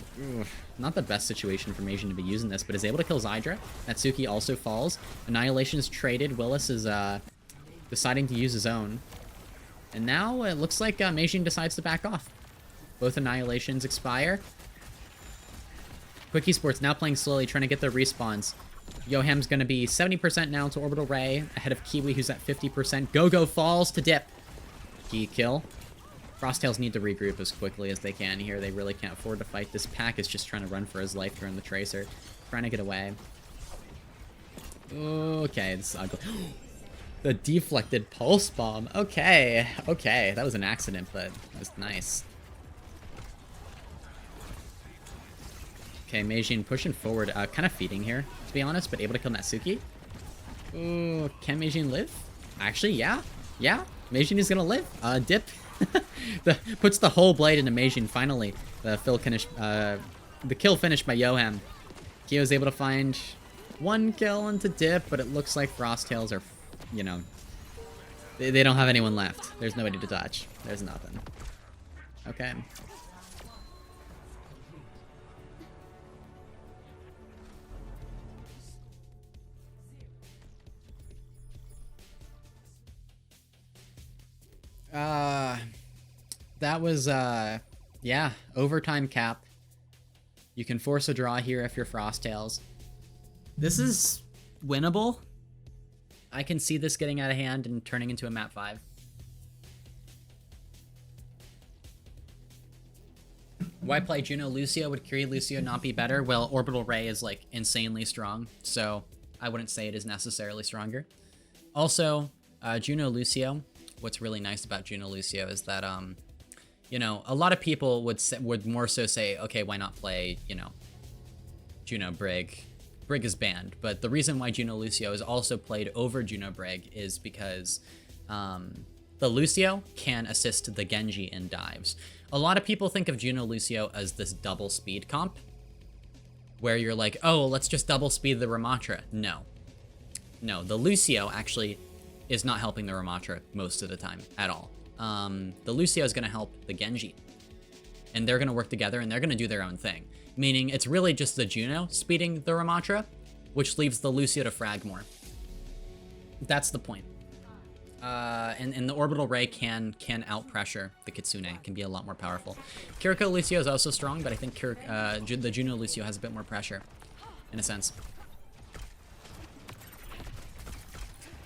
not the best situation for Meijin to be using this, but is able to kill Zydra. Natsuki also falls. Annihilation is traded. Willis is deciding to use his own. And now it looks like Meijin decides to back off. Both Annihilations expire. Quick eSports now playing slowly, trying to get their respawns. Yoham's going to be 70% now to Orbital Ray, ahead of Kiwi, who's at 50%. Go falls to dip. Key kill. Frosttails need to regroup as quickly as they can here. They really can't afford to fight. This pack is just trying to run for his life during the Tracer. Trying to get away. Okay, this is ugly. The deflected pulse bomb. Okay, okay. That was an accident, but that was nice. Okay, Meijin pushing forward. Kind of feeding here, to be honest, but able to kill Natsuki. Ooh, can Meijin live? Actually, yeah. Yeah, Meijin is gonna live. Dip. Puts the whole blade into Meijin, finally. The kill finished by Yoham. Kyo's able to find one kill into Dip, but it looks like Frosttails are, you know, they don't have anyone left. There's nobody to touch. There's nothing. Okay. That was, yeah, overtime cap. You can force a draw here if you're Frosttails. This is winnable. I can see this getting out of hand and turning into a map 5. Why play Juno Lucio? Would Curie Lucio not be better? Well, Orbital Ray is, like, insanely strong, so I wouldn't say it is necessarily stronger. Also, Juno Lucio, what's really nice about Juno Lucio is that, you know, a lot of people would more so say, okay, why not play, you know, Juno Brig? Brig is banned, but the reason why Juno Lucio is also played over Juno Brig is because the Lucio can assist the Genji in dives. A lot of people think of Juno Lucio as this double speed comp, where you're like, oh, let's just double speed the Ramatra. No. No, the Lucio actually is not helping the Ramatra most of the time at all. The Lucio is going to help the Genji, and they're going to work together, and they're going to do their own thing. Meaning it's really just the Juno speeding the Ramatra, which leaves the Lucio to frag more. That's the point. And the Orbital Ray can out-pressure the Kitsune, can be a lot more powerful. Kiriko Lucio is also strong, but I think the Juno Lucio has a bit more pressure, in a sense.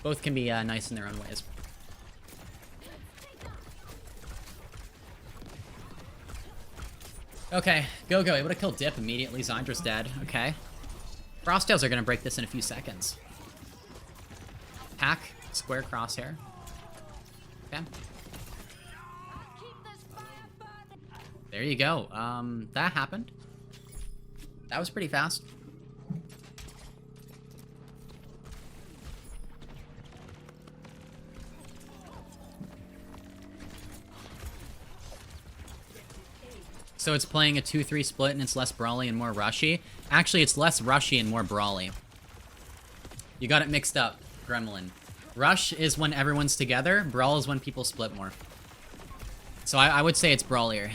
Both can be nice in their own ways. Okay, go. Able to kill Dip immediately. Zydra's dead. Okay. Frosttails are going to break this in a few seconds. Hack, square crosshair. Okay. There you go. That happened. That was pretty fast. So it's playing a 2-3 split and it's less brawly and more rushy. Actually, it's less rushy and more brawly. You got it mixed up, Gremlin. Rush is when everyone's together. Brawl is when people split more. So I would say it's brawlier.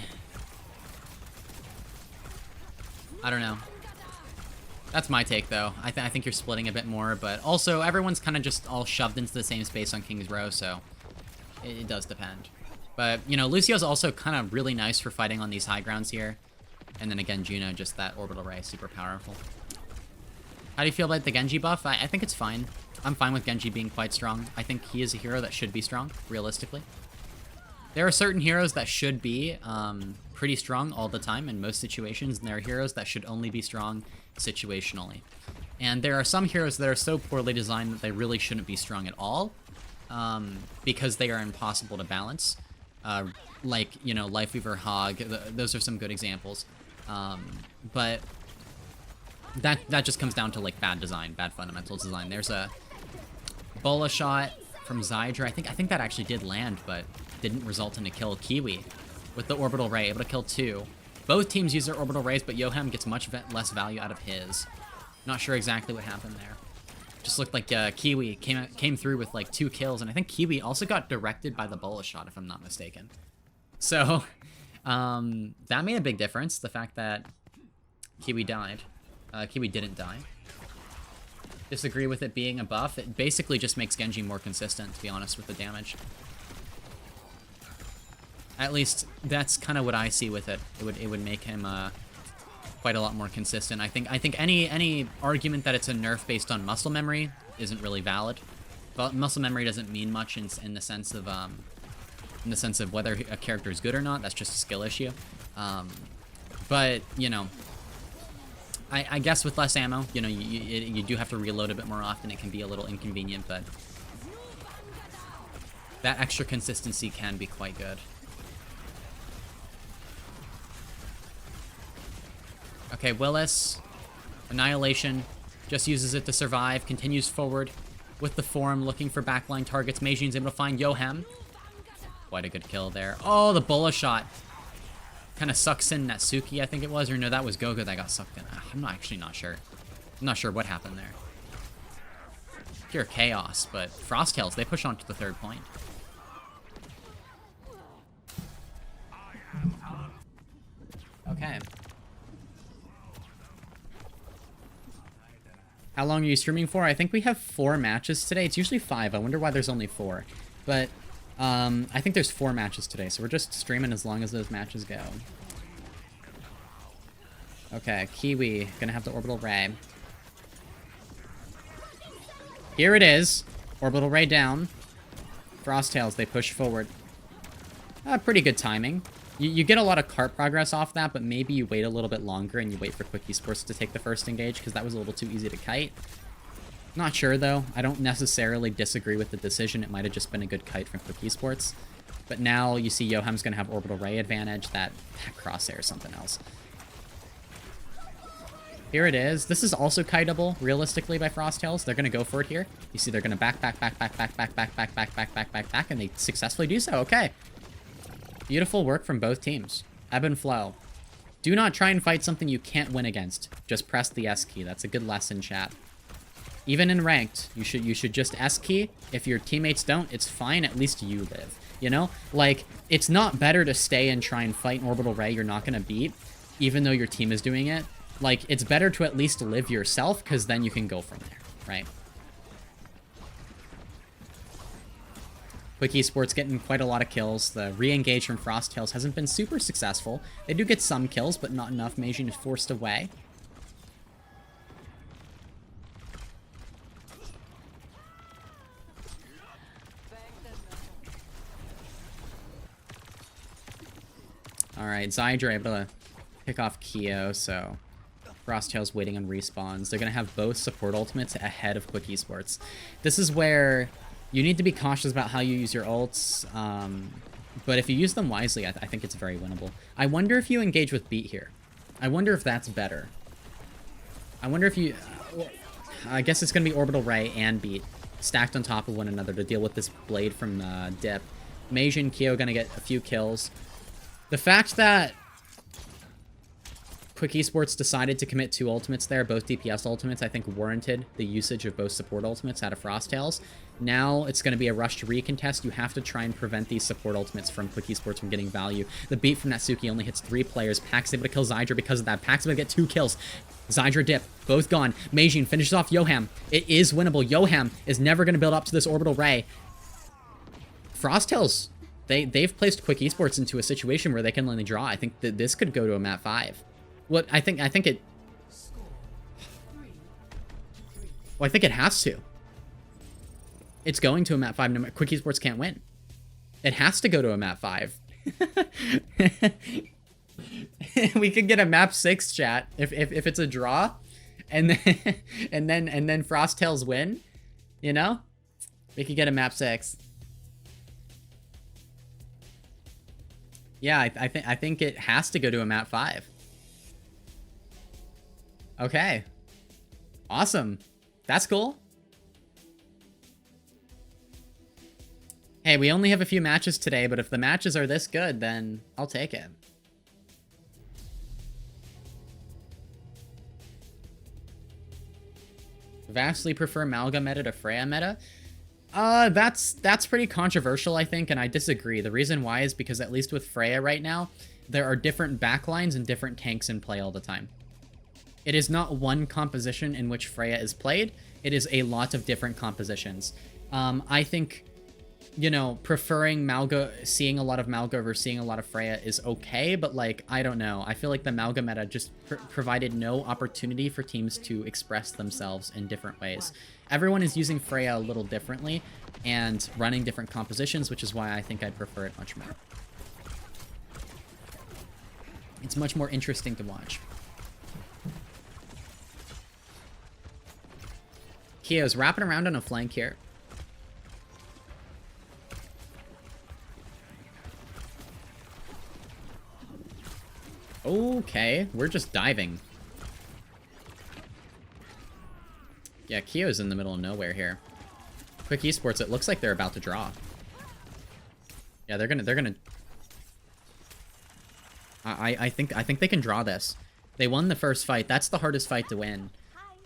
I don't know. That's my take, though. I think you're splitting a bit more, but also everyone's kind of just all shoved into the same space on King's Row, so it does depend. But, you know, Lucio's also kind of really nice for fighting on these high grounds here. And then again, Juno, just that Orbital Ray, super powerful. How do you feel about the Genji buff? I think it's fine. I'm fine with Genji being quite strong. I think he is a hero that should be strong, realistically. There are certain heroes that should be pretty strong all the time in most situations, and there are heroes that should only be strong situationally. And there are some heroes that are so poorly designed that they really shouldn't be strong at all, because they are impossible to balance. Like, you know, Lifeweaver Hog, those are some good examples. But that just comes down to, like, bad design, bad fundamentals design. There's a Bola shot from Zydra. I think that actually did land, but didn't result in a kill. Kiwi with the Orbital Ray, able to kill 2. Both teams use their Orbital Rays, but Yohem gets much less value out of his. Not sure exactly what happened there. Just looked like Kiwi came through with like 2 kills, and I think Kiwi also got directed by the Bola shot, if I'm not mistaken. So, that made a big difference, the fact that Kiwi died. Kiwi didn't die. Disagree with it being a buff. It basically just makes Genji more consistent, to be honest, with the damage. At least, that's kind of what I see with it. It would make him quite a lot more consistent. I think any argument that it's a nerf based on muscle memory isn't really valid. But muscle memory doesn't mean much in the sense of whether a character is good or not. That's just a skill issue. But you know, I guess with less ammo, you know, you do have to reload a bit more often. It can be a little inconvenient, but that extra consistency can be quite good. Okay, Willis, Annihilation, just uses it to survive, continues forward with the form, looking for backline targets. Meijin's able to find Yoham. Quite a good kill there. Oh, the bullet shot. Kind of sucks in Natsuki, I think it was. Or no, that was Gogo that got sucked in. I'm actually not sure. I'm not sure what happened there. Pure chaos, but Frosttails, they push on to the third point. Okay. How long are you streaming for? I think we have 4 matches today. It's usually 5. I wonder why there's only 4. But I think there's 4 matches today, so we're just streaming as long as those matches go. Okay, Kiwi, gonna have the Orbital Ray. Here it is. Orbital Ray down. Frosttails, they push forward. Pretty good timing. You get a lot of cart progress off that, but maybe you wait a little bit longer and you wait for Quick eSports to take the first engage, because that was a little too easy to kite. Not sure, though. I don't necessarily disagree with the decision. It might have just been a good kite from Quick eSports. But now you see Yoham's going to have Orbital Ray advantage. That crosshair is something else. Here it is. This is also kiteable, realistically, by Frosttails. They're going to go for it here. You see they're going to back, and they successfully do so. Okay. Beautiful work from both teams. Ebb and flow. Do not try and fight something you can't win against. Just press the S key. That's a good lesson, chat. Even in ranked, you should just S key. If your teammates don't, it's fine. At least you live. You know? Like, it's not better to stay and try and fight an Orbital Ray you're not going to beat, even though your team is doing it. Like, it's better to at least live yourself, because then you can go from there, right? Quick eSports getting quite a lot of kills. The re-engage from Frosttails hasn't been super successful. They do get some kills, but not enough. Meijin is forced away. Alright, Zydra able to pick off Kyo, so Frosttails waiting on respawns. They're going to have both support ultimates ahead of Quick eSports. This is where you need to be cautious about how you use your ults, but if you use them wisely, I think it's very winnable. I wonder if you engage with Beat here. I wonder if that's better. I wonder if you... I guess it's going to be Orbital Ray and Beat stacked on top of one another to deal with this Blade from Dip. Meijin and Kyo going to get a few kills. The fact that Quick eSports decided to commit 2 ultimates there, both DPS ultimates, I think warranted the usage of both support ultimates out of Frosttails. Now it's going to be a rush to recontest. You have to try and prevent these support ultimates from Quick eSports from getting value. The beat from Natsuki only hits 3 players. Pax able to kill Zydra because of that. Pax able to get 2 kills. Zydra dip, both gone. Meijin finishes off Yoham. It is winnable. Yoham is never going to build up to this Orbital Ray. Frosttails, they've placed Quick eSports into a situation where they can only draw. I think that this could go to a map 5. What I think it. Well, I think it has to. It's going to a map 5. No, Quick eSports can't win. It has to go to a map 5. We could get a map 6, chat, if it's a draw, and then and then Frosttails win. You know, we could get a map 6. Yeah, I think it has to go to a map 5. Okay. Awesome. That's cool. Hey, we only have a few matches today, but if the matches are this good, then I'll take it. Vastly prefer Malga meta to Freya meta. That's pretty controversial, I think, and I disagree. The reason why is because at least with Freya right now, there are different backlines and different tanks in play all the time. It is not one composition in which Freya is played. It is a lot of different compositions. I think you know, preferring Malga, seeing a lot of Malga over seeing a lot of Freya is okay, but like, I don't know. I feel like the Malga meta just provided no opportunity for teams to express themselves in different ways. Everyone is using Freya a little differently and running different compositions, which is why I think I prefer it much more. It's much more interesting to watch. Kio's wrapping around on a flank here. Okay, we're just diving. Yeah, Kio's in the middle of nowhere here. Quick eSports, it looks like they're about to draw. Yeah, they're gonna I think they can draw this. They won the first fight. That's the hardest fight to win.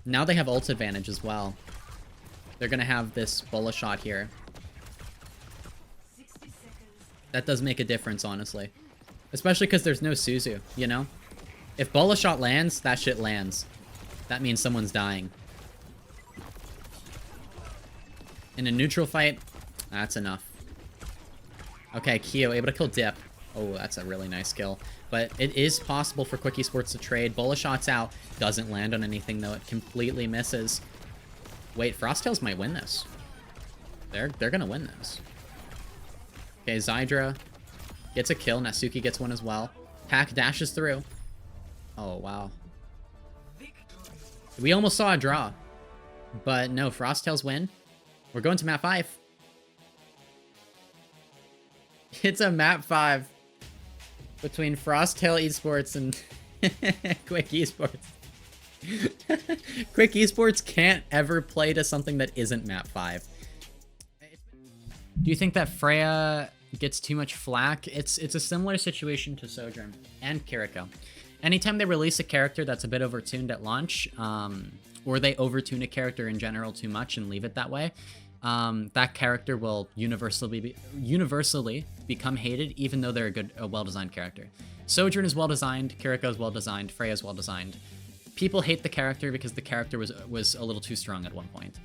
Now they have ult advantage as well. They're gonna have this bola shot here. That does make a difference, honestly. Especially because there's no Suzu, you know? If bola shot lands, that shit lands. That means someone's dying. In a neutral fight, that's enough. Okay, Kyo able to kill Dip. Oh, that's a really nice kill. But it is possible for Quick Esports to trade. Bola shot's out. Doesn't land on anything, though. It completely misses. Wait, Frosttails might win this. They're gonna win this. Okay, Zydra gets a kill. Natsuki gets one as well. Pack dashes through. Oh, wow. We almost saw a draw. But no, Frosttails win. We're going to map 5. It's a map 5 between Frosttail Esports and Quick Esports. Quick Esports can't ever play to something that isn't map 5. Do you think that Freya gets too much flack? It's a similar situation to Sojourn and Kiriko. Anytime they release a character that's a bit overtuned at launch, or they overtune a character in general too much and leave it that way, that character will universally become hated, even though they're a well-designed character. Sojourn is well-designed, Kiriko is well-designed, Freya is well-designed. People hate the character because the character was a little too strong at one point.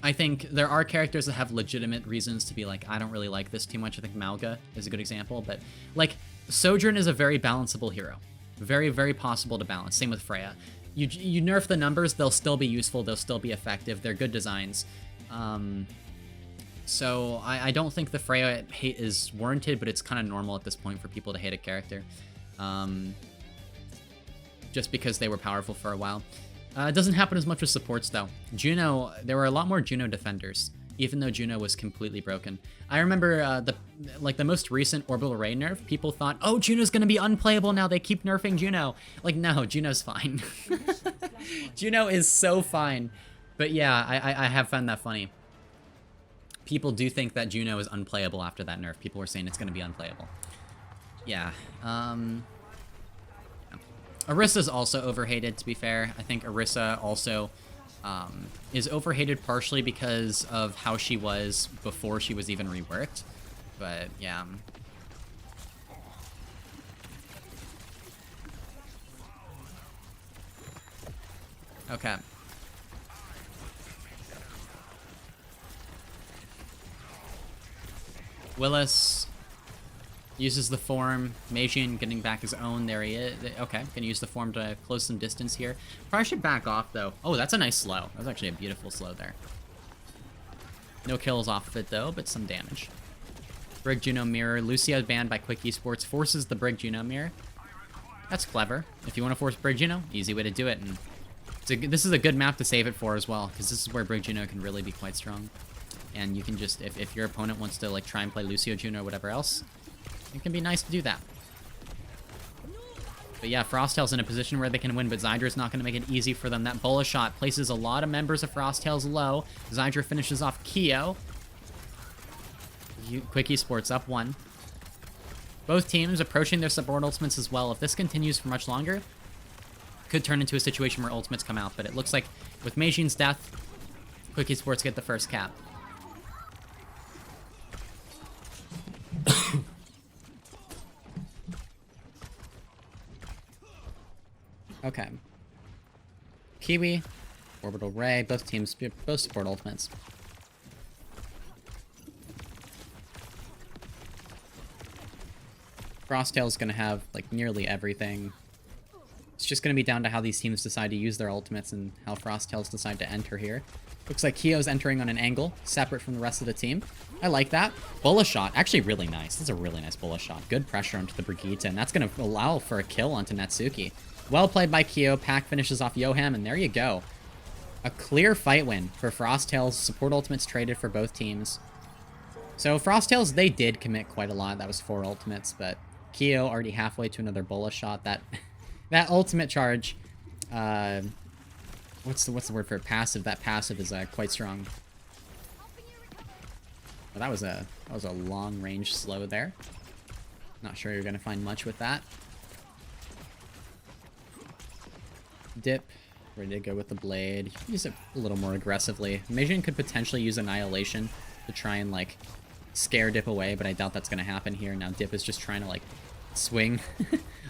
I think there are characters that have legitimate reasons to be like, I don't really like this too much. I think Malga is a good example, but like, Sojourn is a very balanceable hero. Very, very possible to balance. Same with Freya. You nerf the numbers, they'll still be useful, they'll still be effective, they're good designs. So I don't think the Freya hate is warranted, but it's kind of normal at this point for people to hate a character. Just because they were powerful for a while. It doesn't happen as much with supports, though. Juno, there were a lot more Juno defenders, even though Juno was completely broken. I remember the most recent Orbital Ray nerf, people thought, oh, Juno's gonna be unplayable now, they keep nerfing Juno. Like, no, Juno's fine. Juno is so fine. But yeah, I have found that funny. People do think that Juno is unplayable after that nerf. People were saying it's gonna be unplayable. Yeah, Orissa's also overhated, to be fair. I think Orisa also is overhated partially because of how she was before she was even reworked. But, yeah. Okay. Willis uses the form. Meijin getting back his own. There he is. Okay, gonna use the form to close some distance here. Probably should back off, though. Oh, that's a nice slow. That was actually a beautiful slow there. No kills off of it, though, but some damage. Brig Juno Mirror. Lucia banned by Quick Esports. Forces the Brig Juno Mirror. That's clever. If you want to force Brig Juno, easy way to do it. And this is a good map to save it for as well, because this is where Brig Juno can really be quite strong. And you can just, if your opponent wants to like try and play Lucio Juno or whatever else, it can be nice to do that. But yeah, Frosttail's in a position where they can win, but Zydra's not going to make it easy for them. That bola shot places a lot of members of Frosttail's low. Zydra finishes off Kyo. Quick Esports up 1. Both teams approaching their support ultimates as well. If this continues for much longer, could turn into a situation where ultimates come out. But it looks like with Meijin's death, Quick Esports get the first cap. Okay. Kiwi, Orbital Ray, both teams, both support ultimates. Frosttail's gonna have, like, nearly everything. It's just gonna be down to how these teams decide to use their ultimates and how Frosttails decide to enter here. Looks like Kio's entering on an angle, separate from the rest of the team. I like that. Bullet shot, actually really nice. This is a really nice bullet shot. Good pressure onto the Brigitte, and that's gonna allow for a kill onto Natsuki. Well played by Kio. Pack finishes off Yoham, and there you go. A clear fight win for Frosttails. Support ultimates traded for both teams. So Frosttails, they did commit quite a lot. That was 4 ultimates, but Kio already halfway to another bullet shot. That ultimate charge, what's the word for it? Passive? That passive is quite strong. Well, that was a long range slow there. Not sure you're gonna find much with that. Dip. Ready to go with the blade. Use it a little more aggressively. Meijin could potentially use Annihilation to try and, like, scare Dip away, but I doubt that's going to happen here. Now Dip is just trying to, like, swing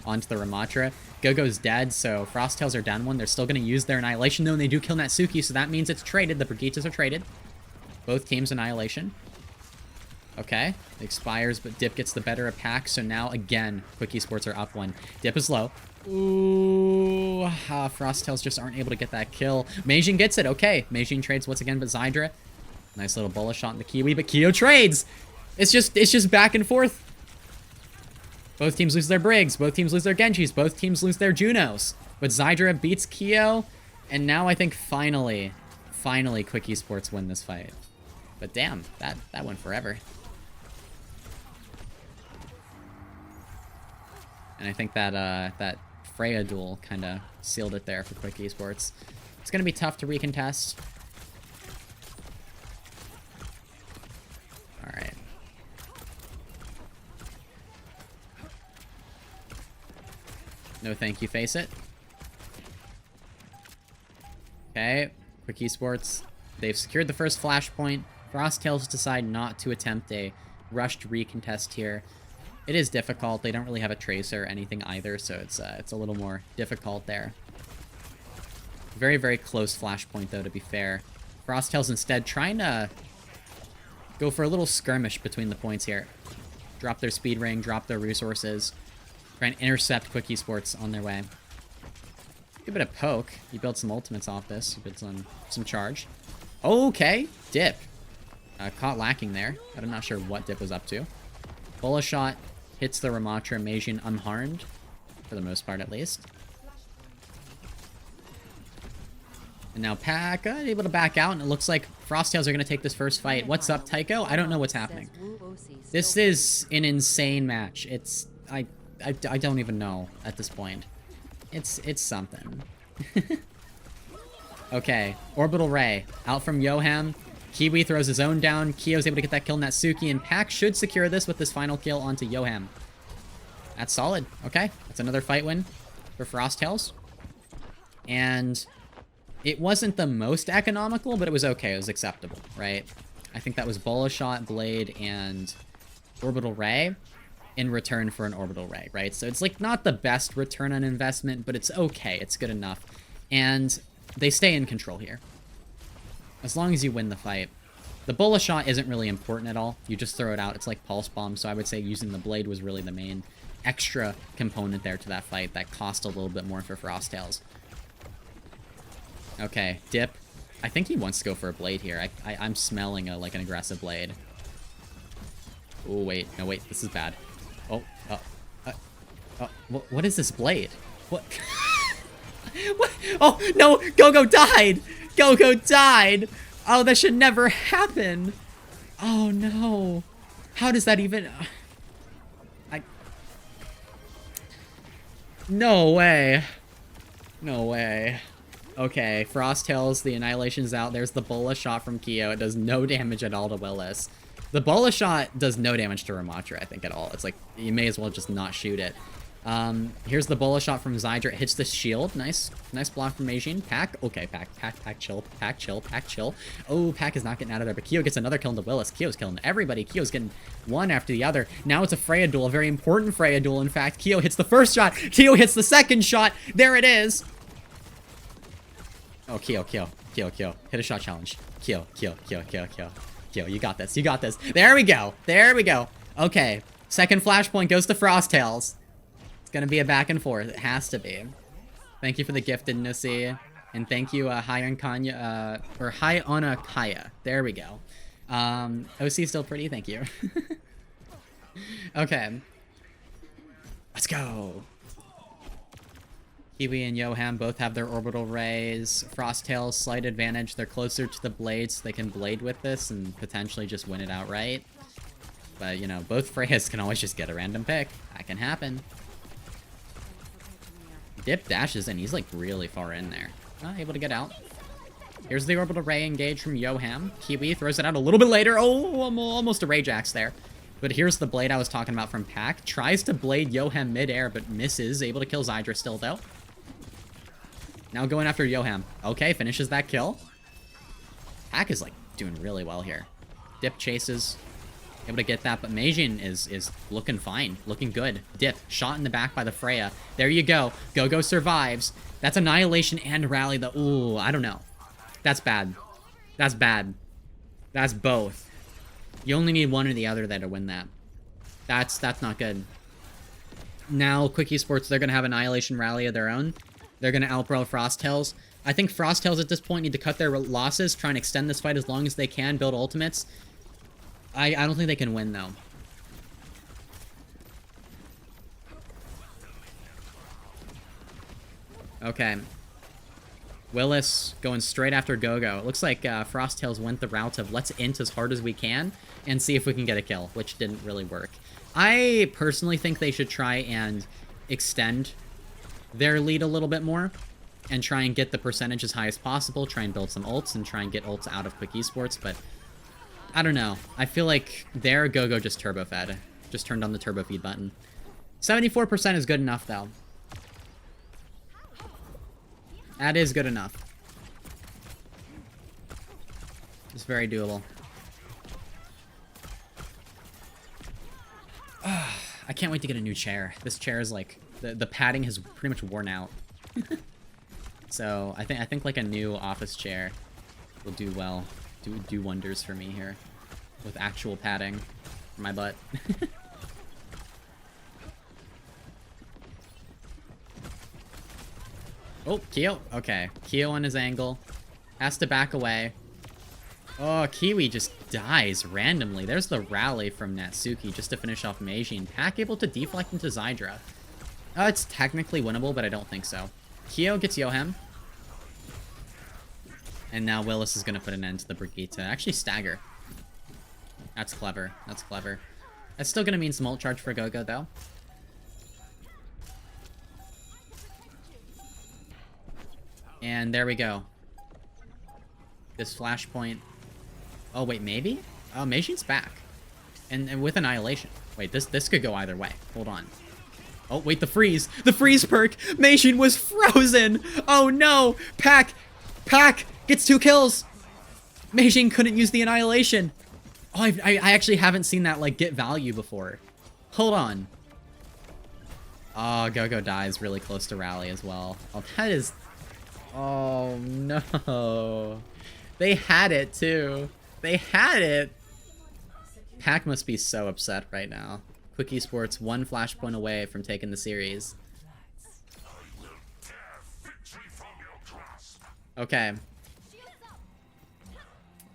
onto the Ramatra. Gogo's dead, so Frosttails are down 1. They're still going to use their Annihilation, though, and they do kill Natsuki, so that means it's traded. The Brigittes are traded. Both teams Annihilation. Okay. It expires, but Dip gets the better of Pack, so now, again, Quick eSports are up 1. Dip is low. Ooh, Frosttails just aren't able to get that kill. Meijin gets it. Okay, Meijin trades once again, but Zydra. Nice little bullet shot in the Kiwi, but Kio trades. It's just back and forth. Both teams lose their Briggs. Both teams lose their Genjis. Both teams lose their Junos. But Zydra beats Kio, and now I think finally Quick eSports win this fight. But damn, that went forever. And I think that Freya duel kind of sealed it there for Quick eSports. It's going to be tough to recontest. All right. No thank you, face it. Okay, Quick eSports. They've secured the first flashpoint. Frosttails decide not to attempt a rushed recontest here. It is difficult. They don't really have a tracer or anything either, so it's a little more difficult there. Very, very close flashpoint, though, to be fair. Frosttails instead trying to go for a little skirmish between the points here. Drop their speed ring, drop their resources. Try and intercept Quick eSports on their way. Give it a poke. You build some ultimates off this. You build some charge. Okay, Dip. Caught lacking there. I'm not sure what Dip was up to. Bullet shot. Hits the Ramatra. Meijin unharmed. For the most part, at least. And now Pack able to back out, and it looks like Frosttails are going to take this first fight. What's up, Tycho? I don't know what's happening. This is an insane match. It's... I don't even know at this point. It's something. Okay. Orbital Ray. Out from Yoham. Kiwi throws his own down. Kio's able to get that kill on Natsuki, and Pack should secure this with this final kill onto Yoham. That's solid. Okay, that's another fight win for Frosttails. And it wasn't the most economical, but it was okay. It was acceptable, right? I think that was Bola Shot, Blade, and Orbital Ray in return for an Orbital Ray, right? So it's like not the best return on investment, but it's okay. It's good enough. And they stay in control here. As long as you win the fight. The Bola Shot isn't really important at all. You just throw it out. It's like Pulse Bomb, so I would say using the Blade was really the main extra component there to that fight that cost a little bit more for Frosttails. Okay, Dip. I think he wants to go for a Blade here. I'm smelling like an aggressive Blade. Oh, wait. No, wait. This is bad. What is this Blade? What? What? Oh, no! Gogo died! Gogo died! Oh, that should never happen! Oh, no. How does that even... No way. No way. Okay, Frosttails, the Annihilation's out. There's the Bola Shot from Kio. It does no damage at all to Willis. The Bola Shot does no damage to Ramatra, I think, at all. It's like, you may as well just not shoot it. Here's the Bola Shot from Zydra. It hits the shield. Nice block from Meijin. Pack. Okay, Pack, chill. Pack, chill. Oh, Pack is not getting out of there, but Kio gets another kill into Willis. Kio's killing everybody. Kio's getting one after the other. Now it's a Freya duel, a very important Freya duel, in fact. Kio hits the first shot. Kio hits the second shot. There it is. Oh, Kio. Hit a shot challenge. Kio, you got this. There we go. Okay. Second flashpoint goes to Frosttails. It's gonna be a back and forth. It has to be. Thank you for the gifted Nusi. And thank you, Hi on Kanya, or Hi on a Kaya. There we go. OC still pretty, thank you. Okay. Let's go. Kiwi and Yoham both have their orbital rays. Frosttails, slight advantage. They're closer to the blade, so they can blade with this and potentially just win it outright. But, you know, both Freyas can always just get a random pick. That can happen. Dip dashes in. He's, like, really far in there. Able to get out. Here's the orbital ray engage from Yoham. Kiwi throws it out a little bit later. Oh, almost a Rage Axe there. But here's the blade I was talking about from Pack. Tries to blade Yoham midair, but misses. Able to kill Zydra still, though. Now going after Yoham. Okay, finishes that kill. Pack is, like, doing really well here. Dip chases. Able to get that, but Meijin is looking fine. Looking good. Dip. Shot in the back by the Freya. There you go. Gogo survives. That's Annihilation and Rally, though. Ooh, I don't know. That's bad. That's bad. That's both. You only need one or the other there to win that. That's not good. Now, Quick Esports, they're going to have Annihilation Rally of their own. They're going to outbro Frosttails. I think Frosttails at this point need to cut their losses, try and extend this fight as long as they can, build ultimates. I don't think they can win, though. Okay. Willis going straight after Gogo. It looks like Frosttails went the route of let's int as hard as we can and see if we can get a kill, which didn't really work. I personally think they should try and extend their lead a little bit more and try and get the percentage as high as possible, try and build some ults and try and get ults out of Quick Esports, but I don't know. I feel like their Gogo just turbo fed. Just turned on the turbo feed button. 74% is good enough, though. That is good enough. It's very doable. I can't wait to get a new chair. This chair is like the padding has pretty much worn out. So I think like a new office chair will do well. Do wonders for me here with actual padding for my butt. Oh, Kyo. Okay. Kyo on his angle. Has to back away. Oh, Kiwi just dies randomly. There's the rally from Natsuki just to finish off Meijin. Pack able to deflect into Zydra. It's technically winnable, but I don't think so. Kyo gets Yoham. And now Willis is going to put an end to the Brigitte. Actually, stagger. That's clever. That's clever. That's still going to mean some ult charge for Gogo, though. And there we go. This flashpoint. Oh, wait, maybe? Oh, Meijin's back. And with Annihilation. Wait, this could go either way. Hold on. Oh, wait, the freeze. The freeze perk. Meijin was frozen. Oh, no. Pack gets 2 kills. Meijin couldn't use the Annihilation. Oh, I actually haven't seen that, like, get value before. Hold on. Oh, Gogo dies really close to Rally as well. Oh, that is... Oh, no. They had it, too. They had it. Pack must be so upset right now. Quick Esports 1 flashpoint away from taking the series. Okay.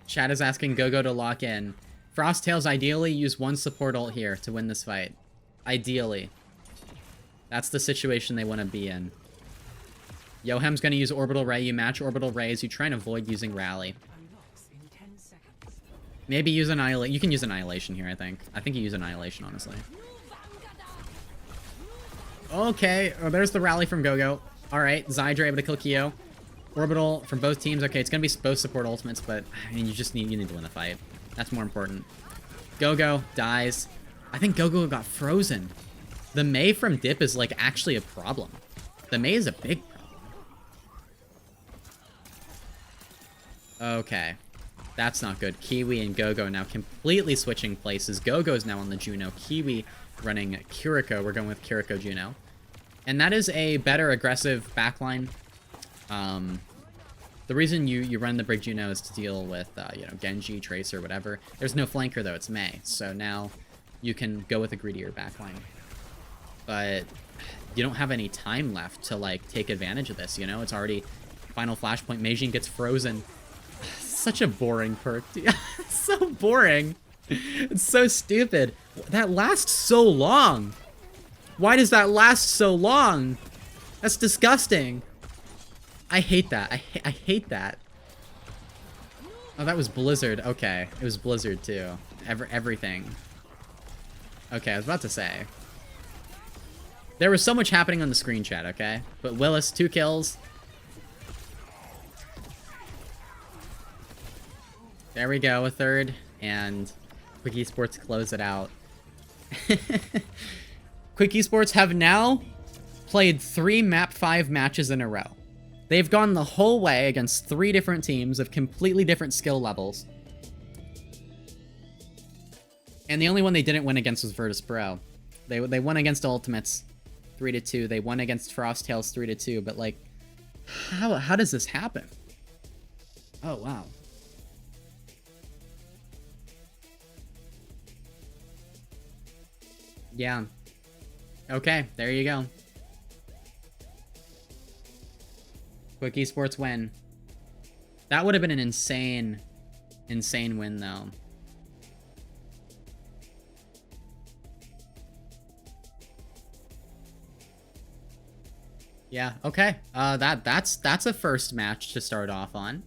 Chat is asking Gogo to lock in. Frosttails ideally use 1 support ult here to win this fight. Ideally. That's the situation they want to be in. Yoham's going to use Orbital Ray. You match Orbital Rays. You try and avoid using Rally. Maybe use Annihilation. You can use Annihilation here, I think. I think you use Annihilation, honestly. Okay. Oh, there's the Rally from Gogo. Alright. Zydra able to kill Kyo. Orbital from both teams. Okay, it's going to be both support ultimates, but I mean, you need to win the fight. That's more important. Gogo dies. I think Gogo got frozen. The Mei from Dip is, like, actually a problem. The Mei is a big problem. Okay. That's not good. Kiwi and Gogo now completely switching places. Gogo's now on the Juno. Kiwi running Kiriko. We're going with Kiriko Juno. And that is a better aggressive backline. The reason you run the Brig Juno is to deal with, you know, Genji, Tracer, whatever. There's no flanker, though. It's Mei. So now you can go with a greedier backline. But you don't have any time left to, like, take advantage of this, you know? It's already final flashpoint. Meijin gets frozen. Such a boring perk. So boring. It's so stupid. That lasts so long. Why does that last so long? That's disgusting. I hate that. I hate that. Oh, that was Blizzard. Okay. It was Blizzard, too. Everything. Okay, I was about to say. There was so much happening on the screen chat, okay? But Willis, 2 kills. There we go, a third. And Quick Esports close it out. Quick Esports have now played 3 map 5 matches in a row. They've gone the whole way against 3 different teams of completely different skill levels. And the only one they didn't win against was Virtus.pro. They won against Ultimates 3-2. They won against Frosttails 3-2. But, like, how does this happen? Oh, wow. Yeah. Okay, there you go. Quick Esports win. That would have been an insane win, though. Yeah, okay. That's a first match to start off on.